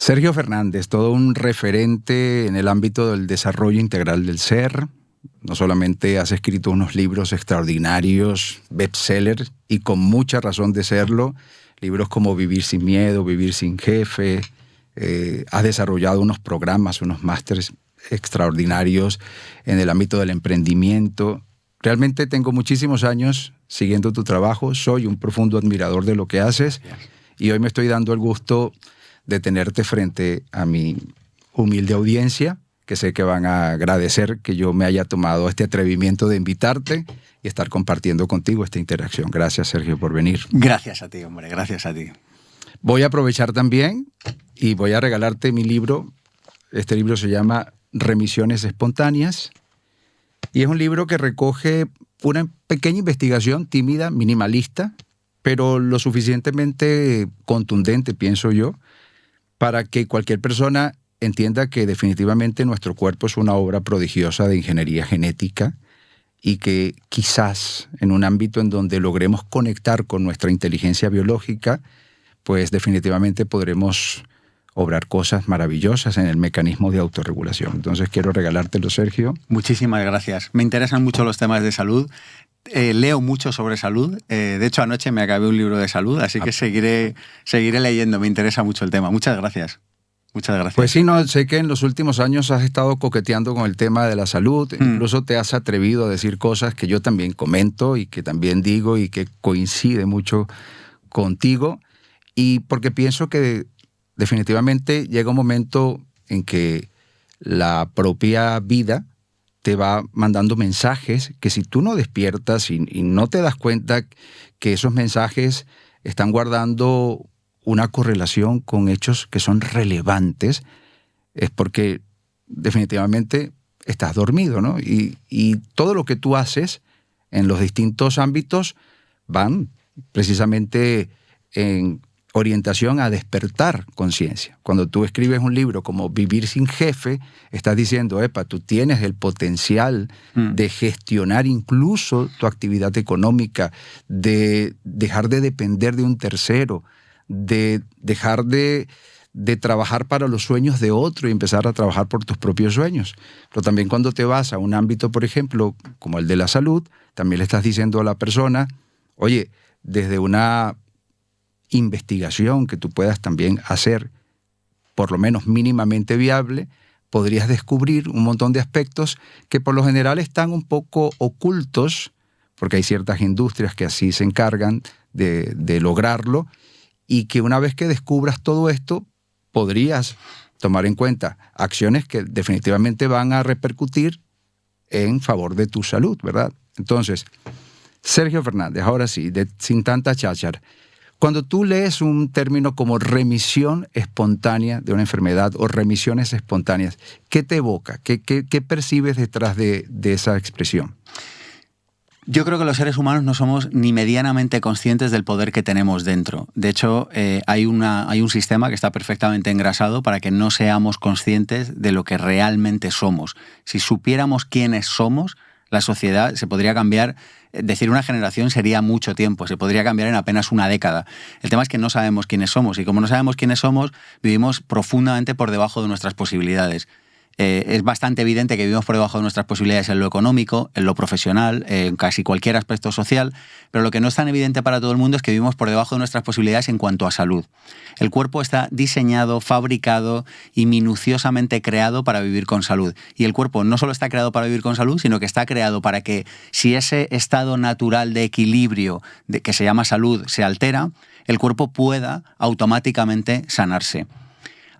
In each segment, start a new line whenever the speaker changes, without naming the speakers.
Sergio Fernández, todo un referente en el ámbito del desarrollo integral del ser. No solamente has escrito unos libros extraordinarios, bestsellers, y con mucha razón de serlo, libros como Vivir sin miedo, Vivir sin jefe. Has desarrollado unos programas, unos másteres extraordinarios en el ámbito del emprendimiento. Realmente tengo muchísimos años siguiendo tu trabajo, soy un profundo admirador de lo que haces y hoy me estoy dando el gusto de tenerte frente a mi humilde audiencia, que sé que van a agradecer que yo me haya tomado este atrevimiento de invitarte y estar compartiendo contigo esta interacción. Gracias, Sergio, por venir.
Gracias a ti, hombre, gracias a ti.
Voy a aprovechar también y voy a regalarte mi libro. Este libro se llama Remisiones Espontáneas y es un libro que recoge una pequeña investigación tímida, minimalista, pero lo suficientemente contundente, pienso yo, para que cualquier persona entienda que definitivamente nuestro cuerpo es una obra prodigiosa de ingeniería genética y que quizás en un ámbito en donde logremos conectar con nuestra inteligencia biológica, pues definitivamente podremos obrar cosas maravillosas en el mecanismo de autorregulación. Entonces quiero regalártelo, Sergio.
Muchísimas gracias. Me interesan mucho los temas de salud. Leo mucho sobre salud. De hecho, anoche me acabé un libro de salud, así que seguiré leyendo. Me interesa mucho el tema. Muchas gracias. Muchas gracias.
Pues sí, no, sé que en los últimos años has estado coqueteando con el tema de la salud. Incluso te has atrevido a decir cosas que yo también comento y que también digo y que coincide mucho contigo. Y porque pienso que definitivamente llega un momento en que la propia vida te va mandando mensajes que si tú no despiertas y no te das cuenta que esos mensajes están guardando una correlación con hechos que son relevantes, es porque definitivamente estás dormido, ¿no? Y todo lo que tú haces en los distintos ámbitos van precisamente en orientación a despertar conciencia. Cuando tú escribes un libro como Vivir sin jefe, estás diciendo, tú tienes el potencial de gestionar incluso tu actividad económica, de dejar de depender de un tercero, de dejar de trabajar para los sueños de otro y empezar a trabajar por tus propios sueños. Pero también cuando te vas a un ámbito, por ejemplo, como el de la salud, también le estás diciendo a la persona, oye, desde una investigación que tú puedas también hacer, por lo menos mínimamente viable, podrías descubrir un montón de aspectos que por lo general están un poco ocultos, porque hay ciertas industrias que así se encargan de lograrlo, y que una vez que descubras todo esto, podrías tomar en cuenta acciones que definitivamente van a repercutir en favor de tu salud, ¿verdad? Entonces, Sergio Fernández, ahora sí, sin tanta cháchara, cuando tú lees un término como remisión espontánea de una enfermedad o remisiones espontáneas, ¿qué te evoca? ¿Qué percibes detrás de esa expresión?
Yo creo que los seres humanos no somos ni medianamente conscientes del poder que tenemos dentro. De hecho, hay un sistema que está perfectamente engrasado para que no seamos conscientes de lo que realmente somos. Si supiéramos quiénes somos, la sociedad se podría cambiar. Decir una generación sería mucho tiempo, se podría cambiar en apenas una década. El tema es que no sabemos quiénes somos y como no sabemos quiénes somos, vivimos profundamente por debajo de nuestras posibilidades. Es bastante evidente que vivimos por debajo de nuestras posibilidades en lo económico, en lo profesional, en casi cualquier aspecto social, pero lo que no es tan evidente para todo el mundo es que vivimos por debajo de nuestras posibilidades en cuanto a salud. El cuerpo está diseñado, fabricado y minuciosamente creado para vivir con salud. Y el cuerpo no solo está creado para vivir con salud, sino que está creado para que si ese estado natural de equilibrio que se llama salud se altera, el cuerpo pueda automáticamente sanarse.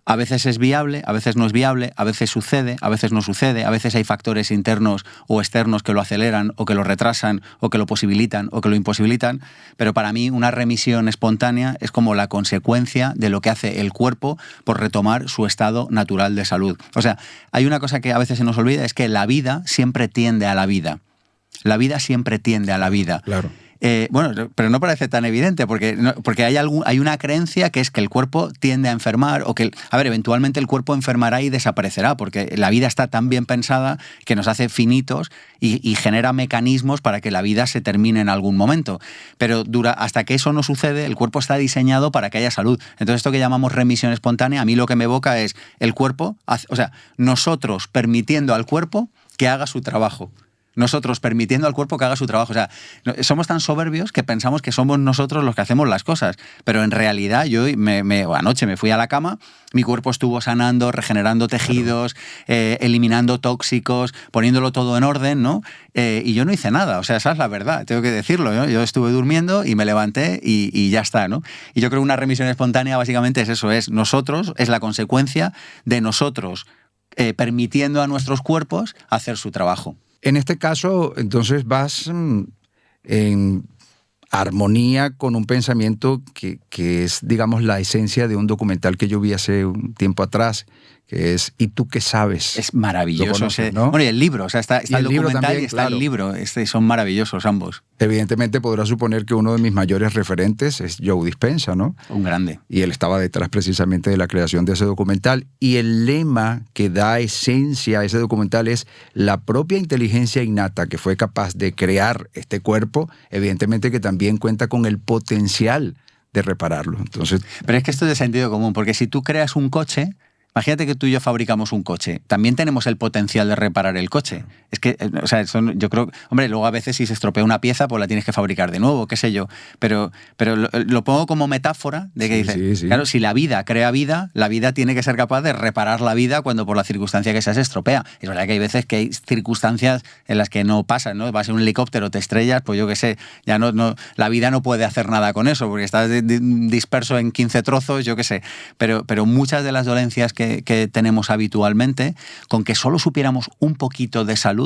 A veces es viable, a veces no es viable, a veces sucede, a veces no sucede, a veces hay factores internos o externos que lo aceleran o que lo retrasan o que lo posibilitan o que lo imposibilitan, pero para mí una remisión espontánea es como la consecuencia de lo que hace el cuerpo por retomar su estado natural de salud. O sea, hay una cosa que a veces se nos olvida, es que la vida siempre tiende a la vida. La vida siempre tiende a la vida.
Claro.
Bueno, pero no parece tan evidente, porque hay una creencia que es que el cuerpo tiende a enfermar, o que, eventualmente el cuerpo enfermará y desaparecerá, porque la vida está tan bien pensada que nos hace finitos y genera mecanismos para que la vida se termine en algún momento. Pero hasta que eso no sucede, el cuerpo está diseñado para que haya salud. Entonces, esto que llamamos remisión espontánea, a mí lo que me evoca es el cuerpo, nosotros permitiendo al cuerpo que haga su trabajo. Nosotros permitiendo al cuerpo que haga su trabajo. O sea, somos tan soberbios que pensamos que somos nosotros los que hacemos las cosas. Pero en realidad yo anoche me fui a la cama, mi cuerpo estuvo sanando, regenerando tejidos, eliminando tóxicos, poniéndolo todo en orden, ¿no? Y yo no hice nada. O sea, esa es la verdad, tengo que decirlo, ¿no? Yo estuve durmiendo y me levanté y ya está, ¿no? Y yo creo que una remisión espontánea básicamente es eso, es la consecuencia de nosotros permitiendo a nuestros cuerpos hacer su trabajo.
En este caso, entonces vas en armonía con un pensamiento que es, digamos, la esencia de un documental que yo vi hace un tiempo atrás, que es ¿Y tú qué sabes?
Es maravilloso.
Lo conoces, ¿no?
Bueno, y el libro, o sea, está el documental
también,
y está
claro.
el libro. Son maravillosos ambos.
Evidentemente podrás suponer que uno de mis mayores referentes es Joe Dispenza, ¿no?
Un grande.
Y él estaba detrás precisamente de la creación de ese documental. Y el lema que da esencia a ese documental es la propia inteligencia innata que fue capaz de crear este cuerpo, evidentemente que también cuenta con el potencial de repararlo. Entonces,
pero es que esto es de sentido común, porque si tú creas un coche, imagínate que tú y yo fabricamos un coche. También tenemos el potencial de reparar el coche. Es que, o sea, yo creo... Hombre, luego a veces si se estropea una pieza, pues la tienes que fabricar de nuevo, qué sé yo. Pero lo pongo como metáfora de que dice, claro, si la vida crea vida, la vida tiene que ser capaz de reparar la vida cuando por la circunstancia que sea se estropea. Es verdad que hay veces que hay circunstancias en las que no pasan, ¿no? Vas en un helicóptero, te estrellas, pues yo qué sé, ya no la vida no puede hacer nada con eso, porque estás disperso en 15 trozos, yo qué sé. Pero muchas de las dolencias que tenemos habitualmente, con que solo supiéramos un poquito de salud,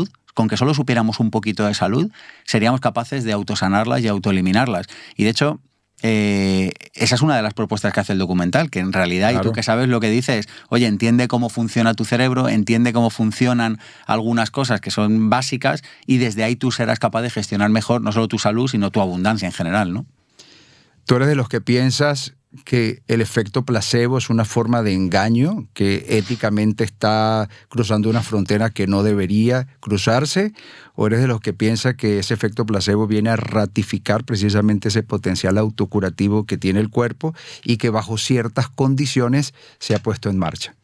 seríamos capaces de autosanarlas y autoeliminarlas. Y de hecho, esa es una de las propuestas que hace el documental, que en realidad, claro. Y tú que sabes lo que dices, oye, entiende cómo funciona tu cerebro, entiende cómo funcionan algunas cosas que son básicas y desde ahí tú serás capaz de gestionar mejor no solo tu salud, sino tu abundancia en general, ¿no?
Tú eres de los que piensas que el efecto placebo es una forma de engaño, que éticamente está cruzando una frontera que no debería cruzarse, o eres de los que piensa que ese efecto placebo viene a ratificar precisamente ese potencial autocurativo que tiene el cuerpo y que bajo ciertas condiciones se ha puesto en marcha?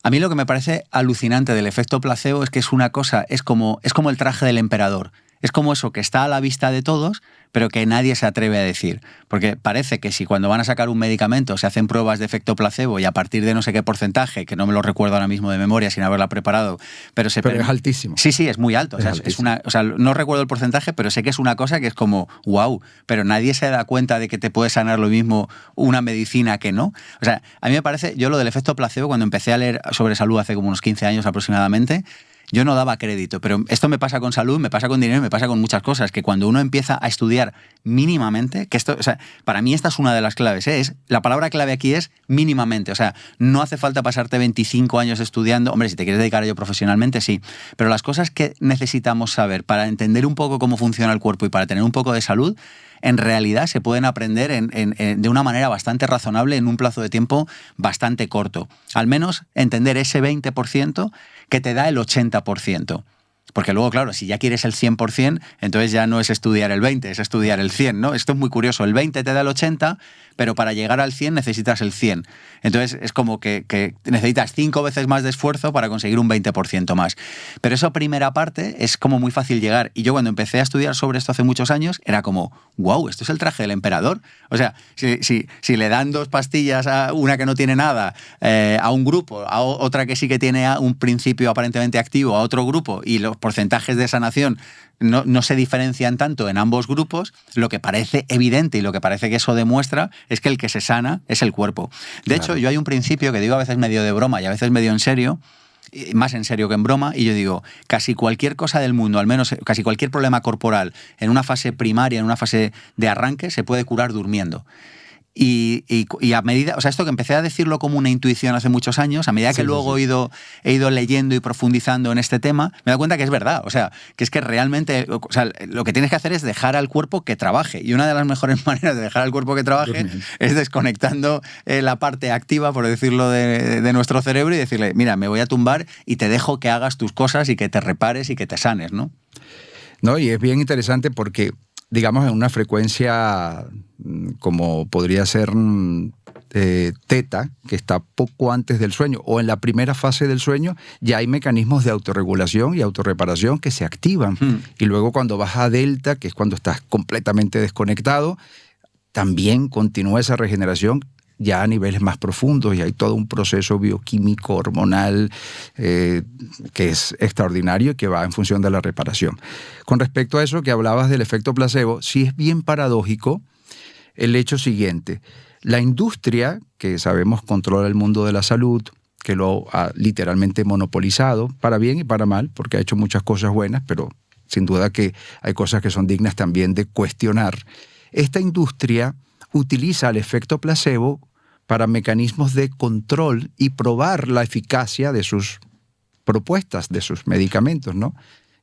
A mí lo que me parece alucinante del efecto placebo es que es una cosa, es como el traje del emperador. Es como eso que está a la vista de todos, pero que nadie se atreve a decir. Porque parece que si cuando van a sacar un medicamento se hacen pruebas de efecto placebo y a partir de no sé qué porcentaje, que no me lo recuerdo ahora mismo de memoria sin haberla preparado, pero es
altísimo.
Sí, es muy alto. No recuerdo el porcentaje, pero sé que es una cosa que es como wow, pero nadie se da cuenta de que te puede sanar lo mismo una medicina que no. O sea, a mí me parece, yo lo del efecto placebo, cuando empecé a leer sobre salud hace como unos 15 años aproximadamente, yo no daba crédito, pero esto me pasa con salud, me pasa con dinero, me pasa con muchas cosas, que cuando uno empieza a estudiar mínimamente, que esto, o sea, para mí esta es una de las claves, la palabra clave aquí es mínimamente, o sea, no hace falta pasarte 25 años estudiando, hombre, si te quieres dedicar a ello profesionalmente, sí, pero las cosas que necesitamos saber para entender un poco cómo funciona el cuerpo y para tener un poco de salud, en realidad se pueden aprender de una manera bastante razonable en un plazo de tiempo bastante corto. Al menos entender ese 20% que te da el 80%. Porque luego, claro, si ya quieres el 100%, entonces ya no es estudiar el 20, es estudiar el 100, ¿no? Esto es muy curioso. El 20 te da el 80, pero para llegar al 100 necesitas el 100. Entonces es como que necesitas 5 veces más de esfuerzo para conseguir un 20% más. Pero esa primera parte es como muy fácil llegar. Y yo cuando empecé a estudiar sobre esto hace muchos años, era como, wow, esto es el traje del emperador. O sea, si le dan 2 pastillas a una que no tiene nada, a un grupo, a otra que sí que tiene un principio aparentemente activo, a otro grupo, y los porcentajes de sanación no se diferencian tanto en ambos grupos, lo que parece evidente y lo que parece que eso demuestra es que el que se sana es el cuerpo. De hecho, yo hay un principio que digo a veces medio de broma y a veces medio en serio, más en serio que en broma, y yo digo, casi cualquier cosa del mundo, al menos casi cualquier problema corporal, en una fase primaria, en una fase de arranque, se puede curar durmiendo. Y a medida, o sea, esto que empecé a decirlo como una intuición hace muchos años, a medida que luego he ido leyendo y profundizando en este tema, me he dado cuenta que es verdad. O sea, que es que realmente, o sea, lo que tienes que hacer es dejar al cuerpo que trabaje. Y una de las mejores maneras de dejar al cuerpo que trabaje es desconectando la parte activa, por decirlo, de nuestro cerebro y decirle, mira, me voy a tumbar y te dejo que hagas tus cosas y que te repares y que te sanes, ¿no?
No, y es bien interesante porque, digamos, en una frecuencia como podría ser teta, que está poco antes del sueño, o en la primera fase del sueño, ya hay mecanismos de autorregulación y autorreparación que se activan. Y luego cuando vas a delta, que es cuando estás completamente desconectado, también continúa esa regeneración ya a niveles más profundos, y hay todo un proceso bioquímico, hormonal, que es extraordinario y que va en función de la reparación. Con respecto a eso que hablabas del efecto placebo, sí es bien paradójico el hecho siguiente. La industria, que sabemos controla el mundo de la salud, que lo ha literalmente monopolizado, para bien y para mal, porque ha hecho muchas cosas buenas, pero sin duda que hay cosas que son dignas también de cuestionar. Esta industria utiliza el efecto placebo para mecanismos de control y probar la eficacia de sus propuestas, de sus medicamentos, ¿no?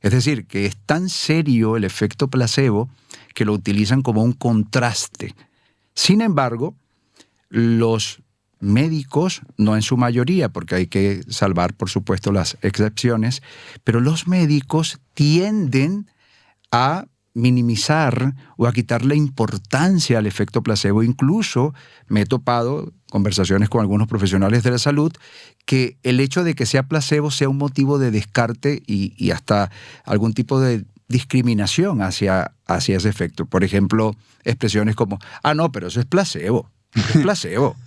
Es decir, que es tan serio el efecto placebo que lo utilizan como un contraste. Sin embargo, los médicos, no en su mayoría, porque hay que salvar, por supuesto, las excepciones, pero los médicos tienden a minimizar o a quitarle importancia al efecto placebo. Incluso me he topado conversaciones con algunos profesionales de la salud que el hecho de que sea placebo sea un motivo de descarte y hasta algún tipo de discriminación hacia ese efecto. Por ejemplo, expresiones como, no, pero eso es placebo, es placebo.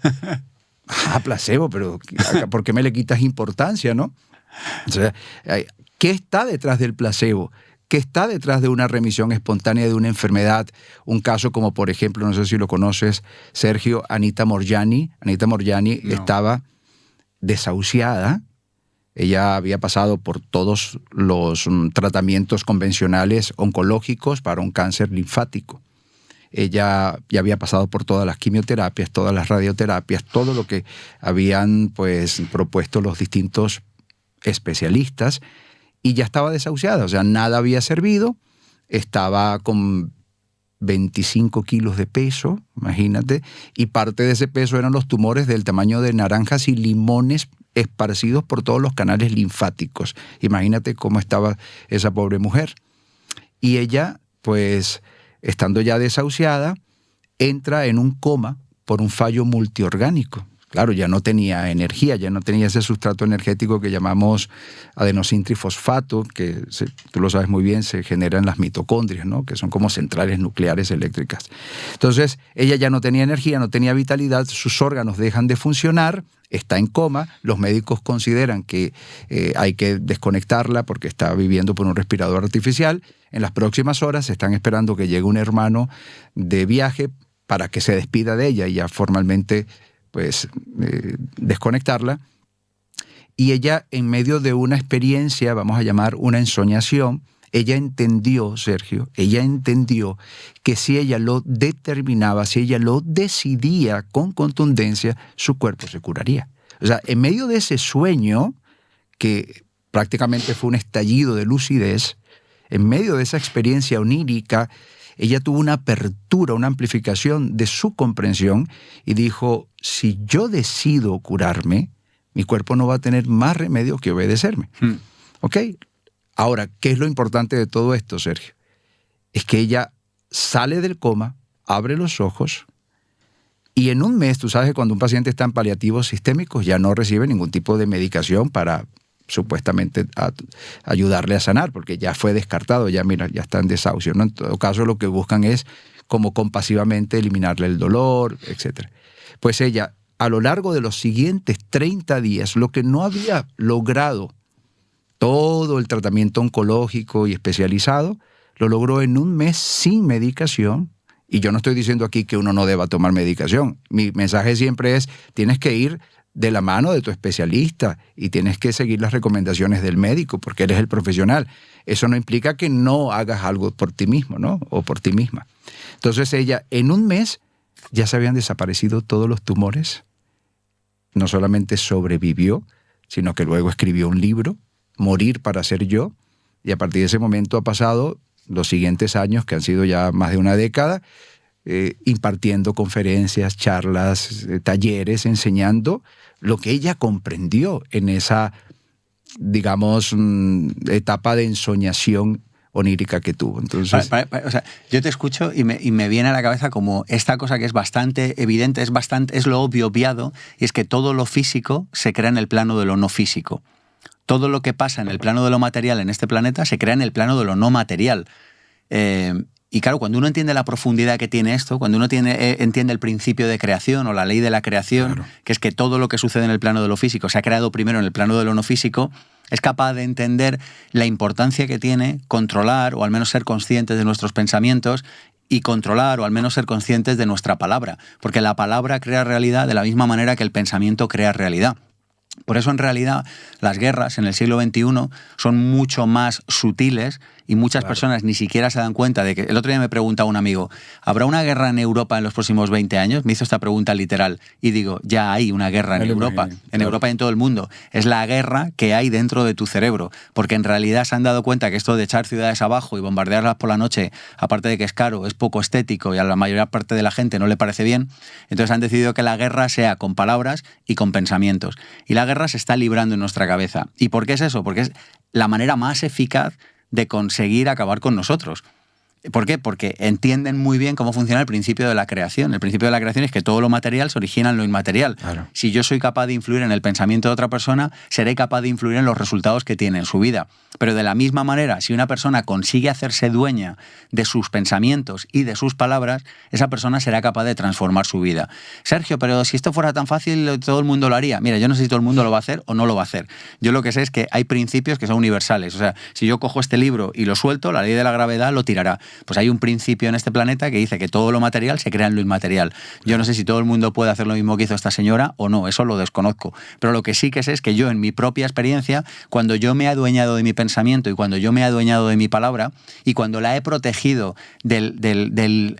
Placebo, pero ¿por qué me le quitas importancia, no? O sea, ¿qué está detrás del placebo? ¿Qué está detrás de una remisión espontánea de una enfermedad? Un caso como, por ejemplo, no sé si lo conoces, Sergio, Anita Moorjani. Anita Moorjani estaba desahuciada. Ella había pasado por todos los tratamientos convencionales oncológicos para un cáncer linfático. Ella ya había pasado por todas las quimioterapias, todas las radioterapias, todo lo que habían propuesto los distintos especialistas, y ya estaba desahuciada, o sea, nada había servido, estaba con 25 kilos de peso, imagínate, y parte de ese peso eran los tumores del tamaño de naranjas y limones esparcidos por todos los canales linfáticos. Imagínate cómo estaba esa pobre mujer. Y ella, estando ya desahuciada, entra en un coma por un fallo multiorgánico. Claro, ya no tenía energía, ya no tenía ese sustrato energético que llamamos adenosintrifosfato, que tú lo sabes muy bien, se genera en las mitocondrias, ¿no? Que son como centrales nucleares eléctricas. Entonces, ella ya no tenía energía, no tenía vitalidad, sus órganos dejan de funcionar, está en coma, los médicos consideran que hay que desconectarla porque está viviendo por un respirador artificial. En las próximas horas están esperando que llegue un hermano de viaje para que se despida de ella y ya formalmente desconectarla. Y ella, en medio de una experiencia, vamos a llamar una ensoñación, ella entendió, Sergio, que si ella lo determinaba, si ella lo decidía con contundencia, su cuerpo se curaría. O sea, en medio de ese sueño, que prácticamente fue un estallido de lucidez, en medio de esa experiencia onírica, ella tuvo una apertura, una amplificación de su comprensión y dijo, si yo decido curarme, mi cuerpo no va a tener más remedio que obedecerme. ¿Ok? Ahora, ¿qué es lo importante de todo esto, Sergio? Es que ella sale del coma, abre los ojos y en un mes, tú sabes que cuando un paciente está en paliativos sistémicos ya no recibe ningún tipo de medicación para supuestamente ayudarle a sanar, porque ya fue descartado, ya está en desahucio, ¿no? En todo caso, lo que buscan es como compasivamente eliminarle el dolor, etc. Pues ella, a lo largo de los siguientes 30 días, lo que no había logrado todo el tratamiento oncológico y especializado, lo logró en un mes sin medicación. Y yo no estoy diciendo aquí que uno no deba tomar medicación. Mi mensaje siempre es, tienes que ir de la mano de tu especialista y tienes que seguir las recomendaciones del médico porque eres el profesional. Eso no implica que no hagas algo por ti mismo, ¿no? O por ti misma. Entonces ella, en un mes, ya se habían desaparecido todos los tumores. No solamente sobrevivió, sino que luego escribió un libro, Morir para ser yo, y a partir de ese momento ha pasado los siguientes años, que han sido ya más de una década, impartiendo conferencias, charlas, talleres, enseñando lo que ella comprendió en esa, digamos, etapa de ensoñación onírica que tuvo. Entonces,
o sea, yo te escucho y me viene a la cabeza como esta cosa que es bastante evidente, es lo obviado, y es que todo lo físico se crea en el plano de lo no físico. Todo lo que pasa en el plano de lo material en este planeta se crea en el plano de lo no material. Y claro, cuando uno entiende la profundidad que tiene esto, cuando uno entiende el principio de creación o la ley de la creación, claro, que es que todo lo que sucede en el plano de lo físico se ha creado primero en el plano de lo no físico, es capaz de entender la importancia que tiene controlar o al menos ser conscientes de nuestros pensamientos y controlar o al menos ser conscientes de nuestra palabra, porque la palabra crea realidad de la misma manera que el pensamiento crea realidad. Por eso, en realidad, las guerras en el siglo XXI son mucho más sutiles y muchas personas ni siquiera se dan cuenta de que... El otro día me preguntaba un amigo, ¿habrá una guerra en Europa en los próximos 20 años? Me hizo esta pregunta literal y digo, ya hay una guerra en Europa, Europa y en todo el mundo. Es la guerra que hay dentro de tu cerebro, porque en realidad se han dado cuenta que esto de echar ciudades abajo y bombardearlas por la noche, aparte de que es caro, es poco estético y a la mayor parte de la gente no le parece bien, entonces han decidido que la guerra sea con palabras y con pensamientos. Y la guerra se está librando en nuestra cabeza. ¿Y por qué es eso? Porque es la manera más eficaz de conseguir acabar con nosotros. ¿Por qué? Porque entienden muy bien cómo funciona el principio de la creación. El principio de la creación es que todo lo material se origina en lo inmaterial. Claro. Si yo soy capaz de influir en el pensamiento de otra persona, seré capaz de influir en los resultados que tiene en su vida. Pero de la misma manera, si una persona consigue hacerse dueña de sus pensamientos y de sus palabras, esa persona será capaz de transformar su vida. Sergio, pero si esto fuera tan fácil, todo el mundo lo haría. Mira, yo no sé si todo el mundo lo va a hacer o no lo va a hacer. Yo lo que sé es que hay principios que son universales. O sea, si yo cojo este libro y lo suelto, la ley de la gravedad lo tirará. Pues hay un principio en este planeta que dice que todo lo material se crea en lo inmaterial. Yo no sé si todo el mundo puede hacer lo mismo que hizo esta señora o no, eso lo desconozco. Pero lo que sí que sé es que yo, en mi propia experiencia, cuando yo me he adueñado de mi pensamiento y cuando yo me he adueñado de mi palabra y cuando la he protegido del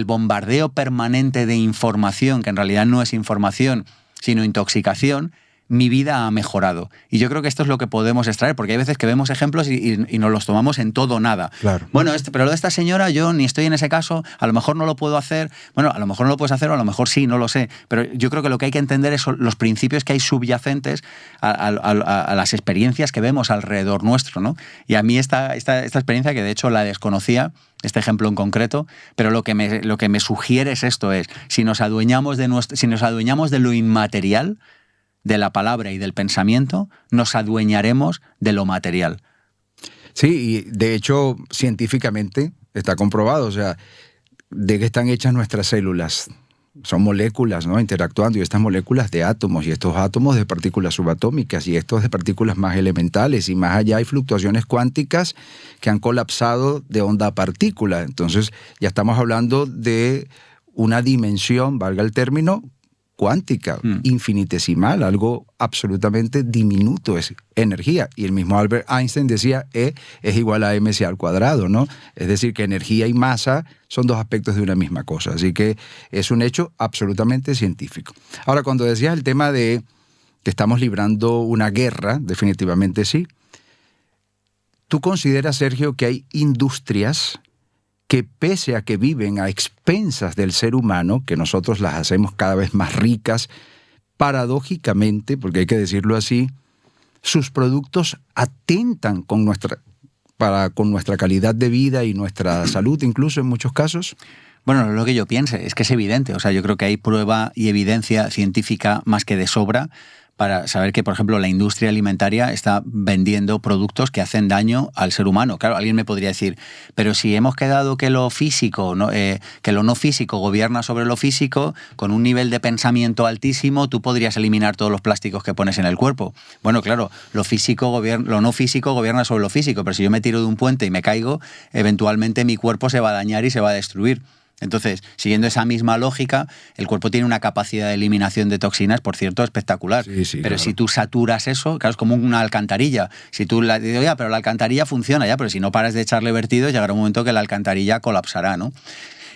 bombardeo permanente de información, que en realidad no es información, sino intoxicación, mi vida ha mejorado. Y yo creo que esto es lo que podemos extraer, porque hay veces que vemos ejemplos y nos los tomamos en todo o nada.
Claro.
Bueno, pero lo de esta señora, yo ni estoy en ese caso, a lo mejor no lo puedo hacer, bueno, a lo mejor no lo puedes hacer o a lo mejor sí, no lo sé, pero yo creo que lo que hay que entender es los principios que hay subyacentes a las experiencias que vemos alrededor nuestro, ¿no? Y a mí esta experiencia, que de hecho la desconocía, este ejemplo en concreto, pero lo que me sugiere es esto, si nos adueñamos de lo inmaterial, de la palabra y del pensamiento, nos adueñaremos de lo material.
Sí, y de hecho, científicamente está comprobado, o sea, de qué están hechas nuestras células. Son moléculas, ¿no?, interactuando, y estas moléculas de átomos, y estos átomos de partículas subatómicas, y estos de partículas más elementales, y más allá hay fluctuaciones cuánticas que han colapsado de onda a partícula. Entonces, ya estamos hablando de una dimensión, valga el término, cuántica, infinitesimal, algo absolutamente diminuto, es energía. Y el mismo Albert Einstein decía, E es igual a mc al cuadrado, ¿no? Es decir, que energía y masa son dos aspectos de una misma cosa. Así que es un hecho absolutamente científico. Ahora, cuando decías el tema de que estamos librando una guerra, definitivamente sí. ¿Tú consideras, Sergio, que hay industrias que pese a que viven a expensas del ser humano, que nosotros las hacemos cada vez más ricas, paradójicamente, porque hay que decirlo así, sus productos atentan con nuestra calidad de vida y nuestra salud, incluso en muchos casos?
Bueno, lo que yo piense es que es evidente. O sea, yo creo que hay prueba y evidencia científica más que de sobra para saber que, por ejemplo, la industria alimentaria está vendiendo productos que hacen daño al ser humano. Claro, alguien me podría decir, pero si hemos quedado que lo físico, que lo no físico gobierna sobre lo físico, con un nivel de pensamiento altísimo, tú podrías eliminar todos los plásticos que pones en el cuerpo. Bueno, claro, lo no físico gobierna sobre lo físico, pero si yo me tiro de un puente y me caigo, eventualmente mi cuerpo se va a dañar y se va a destruir. Entonces, siguiendo esa misma lógica, el cuerpo tiene una capacidad de eliminación de toxinas, por cierto, espectacular. Sí, pero claro, si tú saturas eso, claro, es como una alcantarilla. Si tú dices, pero la alcantarilla funciona, pero si no paras de echarle vertidos, llegará un momento que la alcantarilla colapsará, ¿no?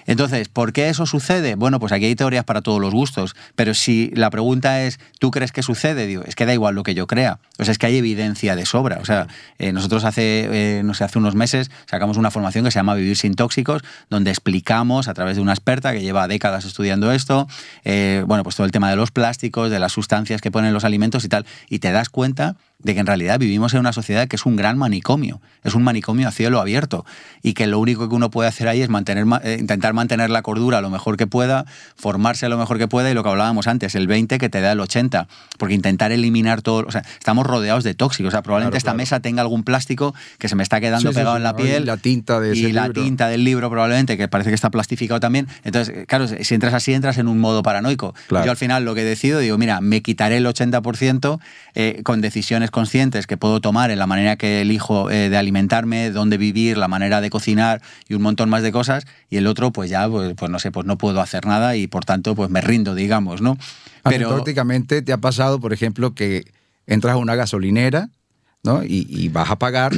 Entonces, ¿por qué eso sucede? Bueno, pues aquí hay teorías para todos los gustos, pero si la pregunta es, ¿tú crees que sucede? Digo, es que da igual lo que yo crea. O sea, es que hay evidencia de sobra. O sea, nosotros hace unos meses sacamos una formación que se llama Vivir sin tóxicos, donde explicamos a través de una experta que lleva décadas estudiando esto, bueno, pues todo el tema de los plásticos, de las sustancias que ponen los alimentos y tal, y te das cuenta de que en realidad vivimos en una sociedad que es un gran manicomio, es un manicomio a cielo abierto, y que lo único que uno puede hacer ahí es intentar mantener la cordura lo mejor que pueda, formarse lo mejor que pueda, y lo que hablábamos antes, el 20 que te da el 80, porque intentar eliminar todo, o sea, estamos rodeados de tóxicos, o sea, probablemente esta mesa tenga algún plástico que se me está quedando pegado en la piel,
y la tinta de ese
y la
libro.
tinta del libro probablemente, que parece que está plastificado también. Entonces, claro, si entras así, entras en un modo paranoico.
Claro.
Yo al final lo que decido, digo, mira, me quitaré el 80% con decisiones conscientes que puedo tomar en la manera que elijo de alimentarme, dónde vivir, la manera de cocinar y un montón más de cosas, y el otro pues ya, pues no sé, pues no puedo hacer nada y por tanto pues me rindo, digamos, ¿no?
Pero prácticamente te ha pasado, por ejemplo, que entras a una gasolinera, ¿no? Y vas a pagar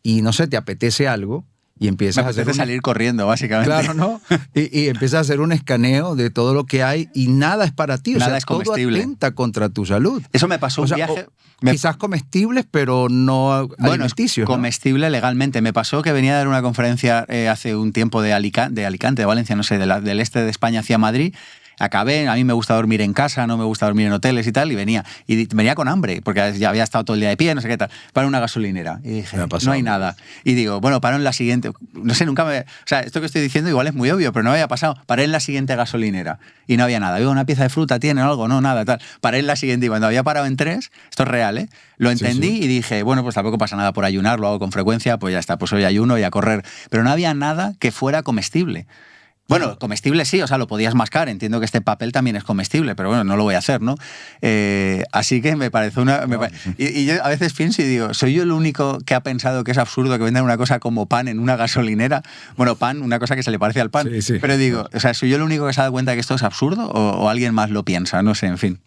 y no sé, te apetece algo y empiezas
a hacer salir corriendo, básicamente.
Claro, ¿no? Y empiezas a hacer un escaneo de todo lo que hay y nada es para ti.
Nada, o sea,
es comestible. Todo atenta contra tu salud.
Eso me pasó un viaje...
Quizás comestibles, pero no alimenticios.
Bueno, comestible legalmente. Me pasó que venía a dar una conferencia hace un tiempo de Alicante, de Valencia, no sé, del este de España hacia Madrid. Acabé, a mí me gusta dormir en casa, no me gusta dormir en hoteles y tal, y venía con hambre, porque ya había estado todo el día de pie, no sé qué tal. Paro en una gasolinera y dije, no hay nada. Y digo, bueno, paro en la siguiente, no sé, nunca me... O sea, esto que estoy diciendo igual es muy obvio, pero no me había pasado. Paré en la siguiente gasolinera y no había nada. Veo una pieza de fruta, ¿tienen algo? No, nada, tal. Paré en la siguiente y cuando había parado en 3, esto es real, ¿eh? Lo entendí y dije, bueno, pues tampoco pasa nada por ayunar, lo hago con frecuencia, pues ya está, pues hoy ayuno y a correr. Pero no había nada que fuera comestible. Bueno, comestible sí, o sea, lo podías mascar. Entiendo que este papel también es comestible, pero bueno, no lo voy a hacer, ¿no? Así que me parece una... Y yo a veces pienso y digo, ¿soy yo el único que ha pensado que es absurdo que vendan una cosa como pan en una gasolinera? Bueno, pan, una cosa que se le parece al pan. Sí. Pero digo, o sea, ¿soy yo el único que se ha dado cuenta que esto es absurdo o alguien más lo piensa? No sé, en fin.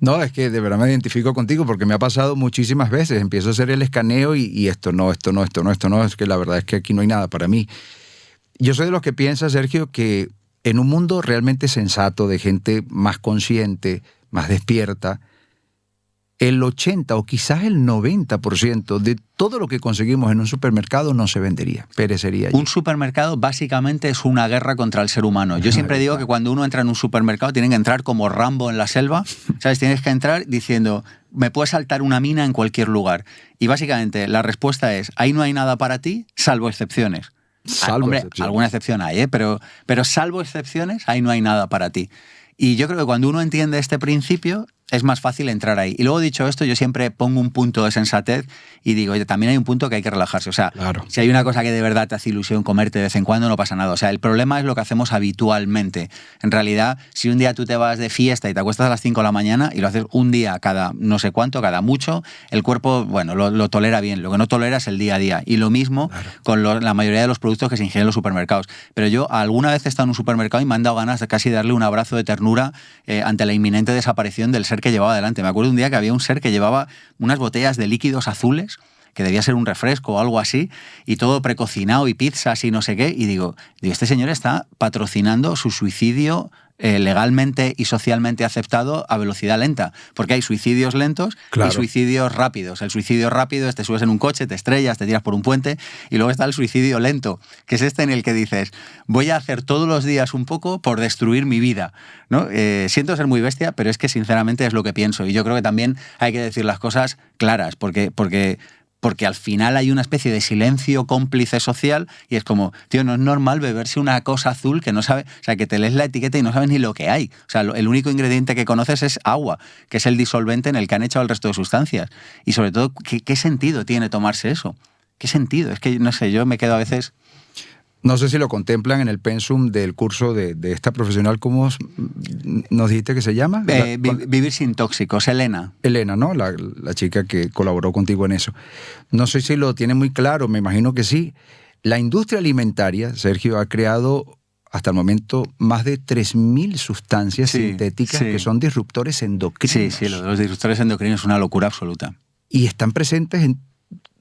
No, es que de verdad me identifico contigo porque me ha pasado muchísimas veces. Empiezo a hacer el escaneo y esto no, es que la verdad es que aquí no hay nada para mí. Yo soy de los que piensa, Sergio, que en un mundo realmente sensato, de gente más consciente, más despierta, el 80 o quizás el 90% de todo lo que conseguimos en un supermercado no se vendería, perecería allí.
Un supermercado básicamente es una guerra contra el ser humano. Yo siempre digo que cuando uno entra en un supermercado tienen que entrar como Rambo en la selva, ¿sabes? Tienes que entrar diciendo, me puede saltar una mina en cualquier lugar. Y básicamente la respuesta es, ahí no hay nada para ti, salvo excepciones. Alguna excepción hay, pero salvo excepciones, ahí no hay nada para ti. Y yo creo que cuando uno entiende este principio, es más fácil entrar ahí. Y luego, dicho esto, yo siempre pongo un punto de sensatez y digo, oye, también hay un punto que hay que relajarse. O sea, claro, si hay una cosa que de verdad te hace ilusión comerte de vez en cuando, no pasa nada. O sea, el problema es lo que hacemos habitualmente. En realidad, si un día tú te vas de fiesta y te acuestas a las 5 de la mañana y lo haces un día cada no sé cuánto, cada mucho, el cuerpo, bueno, lo tolera bien. Lo que no tolera es el día a día. Y lo mismo con la mayoría de los productos que se ingieren en los supermercados. Pero yo alguna vez he estado en un supermercado y me han dado ganas de casi darle un abrazo de ternura ante la inminente desaparición del ser que llevaba adelante. Me acuerdo un día que había un ser que llevaba unas botellas de líquidos azules, que debía ser un refresco o algo así, y todo precocinado y pizzas y no sé qué, y digo, este señor está patrocinando su suicidio legalmente y socialmente aceptado a velocidad lenta, porque hay suicidios lentos y suicidios rápidos. El suicidio rápido es te subes en un coche, te estrellas, te tiras por un puente, y luego está el suicidio lento, que es este en el que dices, voy a hacer todos los días un poco por destruir mi vida, ¿no? Siento ser muy bestia, pero es que sinceramente es lo que pienso, y yo creo que también hay que decir las cosas claras, porque al final hay una especie de silencio cómplice social y es como, tío, no es normal beberse una cosa azul que no sabe, o sea, que te lees la etiqueta y no sabes ni lo que hay. O sea, el único ingrediente que conoces es agua, que es el disolvente en el que han echado el resto de sustancias. Y sobre todo, ¿qué sentido tiene tomarse eso? ¿Qué sentido? Es que, no sé, yo me quedo a veces...
No sé si lo contemplan en el pensum del curso de esta profesional, ¿cómo nos dijiste que se llama?
Vivir sin tóxicos, Elena.
Elena, ¿no? La chica que colaboró contigo en eso. No sé si lo tiene muy claro, me imagino que sí. La industria alimentaria, Sergio, ha creado hasta el momento más de 3.000 sustancias sintéticas que son disruptores endocrinos.
Sí, lo de los disruptores endocrinos es una locura absoluta.
Y están presentes en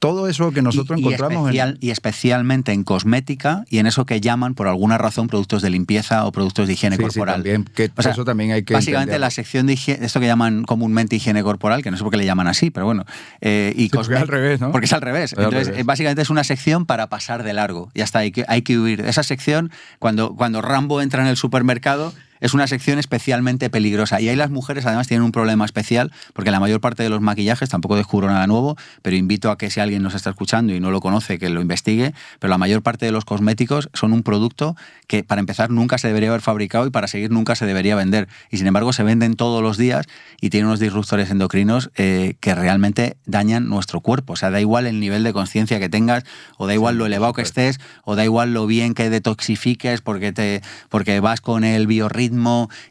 todo eso que nosotros encontramos
y especialmente en cosmética y en eso que llaman por alguna razón productos de limpieza o productos de higiene corporal.
Sí, también, eso también hay que
básicamente
entenderlo.
La sección de higiene, esto que llaman comúnmente higiene corporal, que no sé por qué le llaman así, pero bueno,
porque es al revés, ¿no?
Porque es al revés. Entonces, básicamente es una sección para pasar de largo. Ya está, hay que huir. Esa sección, cuando Rambo entra en el supermercado, es una sección especialmente peligrosa. Y ahí las mujeres además tienen un problema especial, porque la mayor parte de los maquillajes, tampoco descubro nada nuevo, pero invito a que si alguien nos está escuchando y no lo conoce, que lo investigue, pero la mayor parte de los cosméticos son un producto que, para empezar, nunca se debería haber fabricado y para seguir nunca se debería vender. Y sin embargo se venden todos los días y tienen unos disruptores endocrinos que realmente dañan nuestro cuerpo. O sea, da igual el nivel de conciencia que tengas, o da igual lo elevado que estés, o da igual lo bien que detoxifiques porque vas con el biorritmo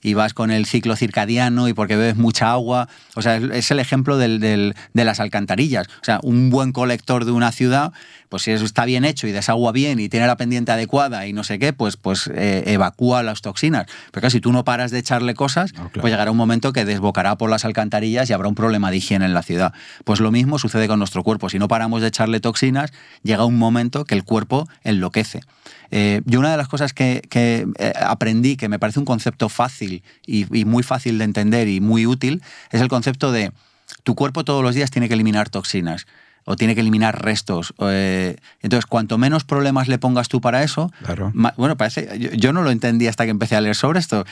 y vas con el ciclo circadiano y porque bebes mucha agua. O sea, es el ejemplo de las alcantarillas. O sea, un buen colector de una ciudad, pues si está bien hecho y desagua bien y tiene la pendiente adecuada y no sé qué, pues evacúa las toxinas. Pero claro, si tú no paras de echarle cosas, pues llegará un momento que desbocará por las alcantarillas y habrá un problema de higiene en la ciudad. Pues lo mismo sucede con nuestro cuerpo. Si no paramos de echarle toxinas, llega un momento que el cuerpo enloquece. Yo una de las cosas que aprendí, que me parece un concepto fácil y muy fácil de entender y muy útil, es el concepto de tu cuerpo todos los días tiene que eliminar toxinas o tiene que eliminar restos. Entonces, cuanto menos problemas le pongas tú para eso,
claro.
Bueno, parece, yo no lo entendí hasta que empecé a leer sobre esto,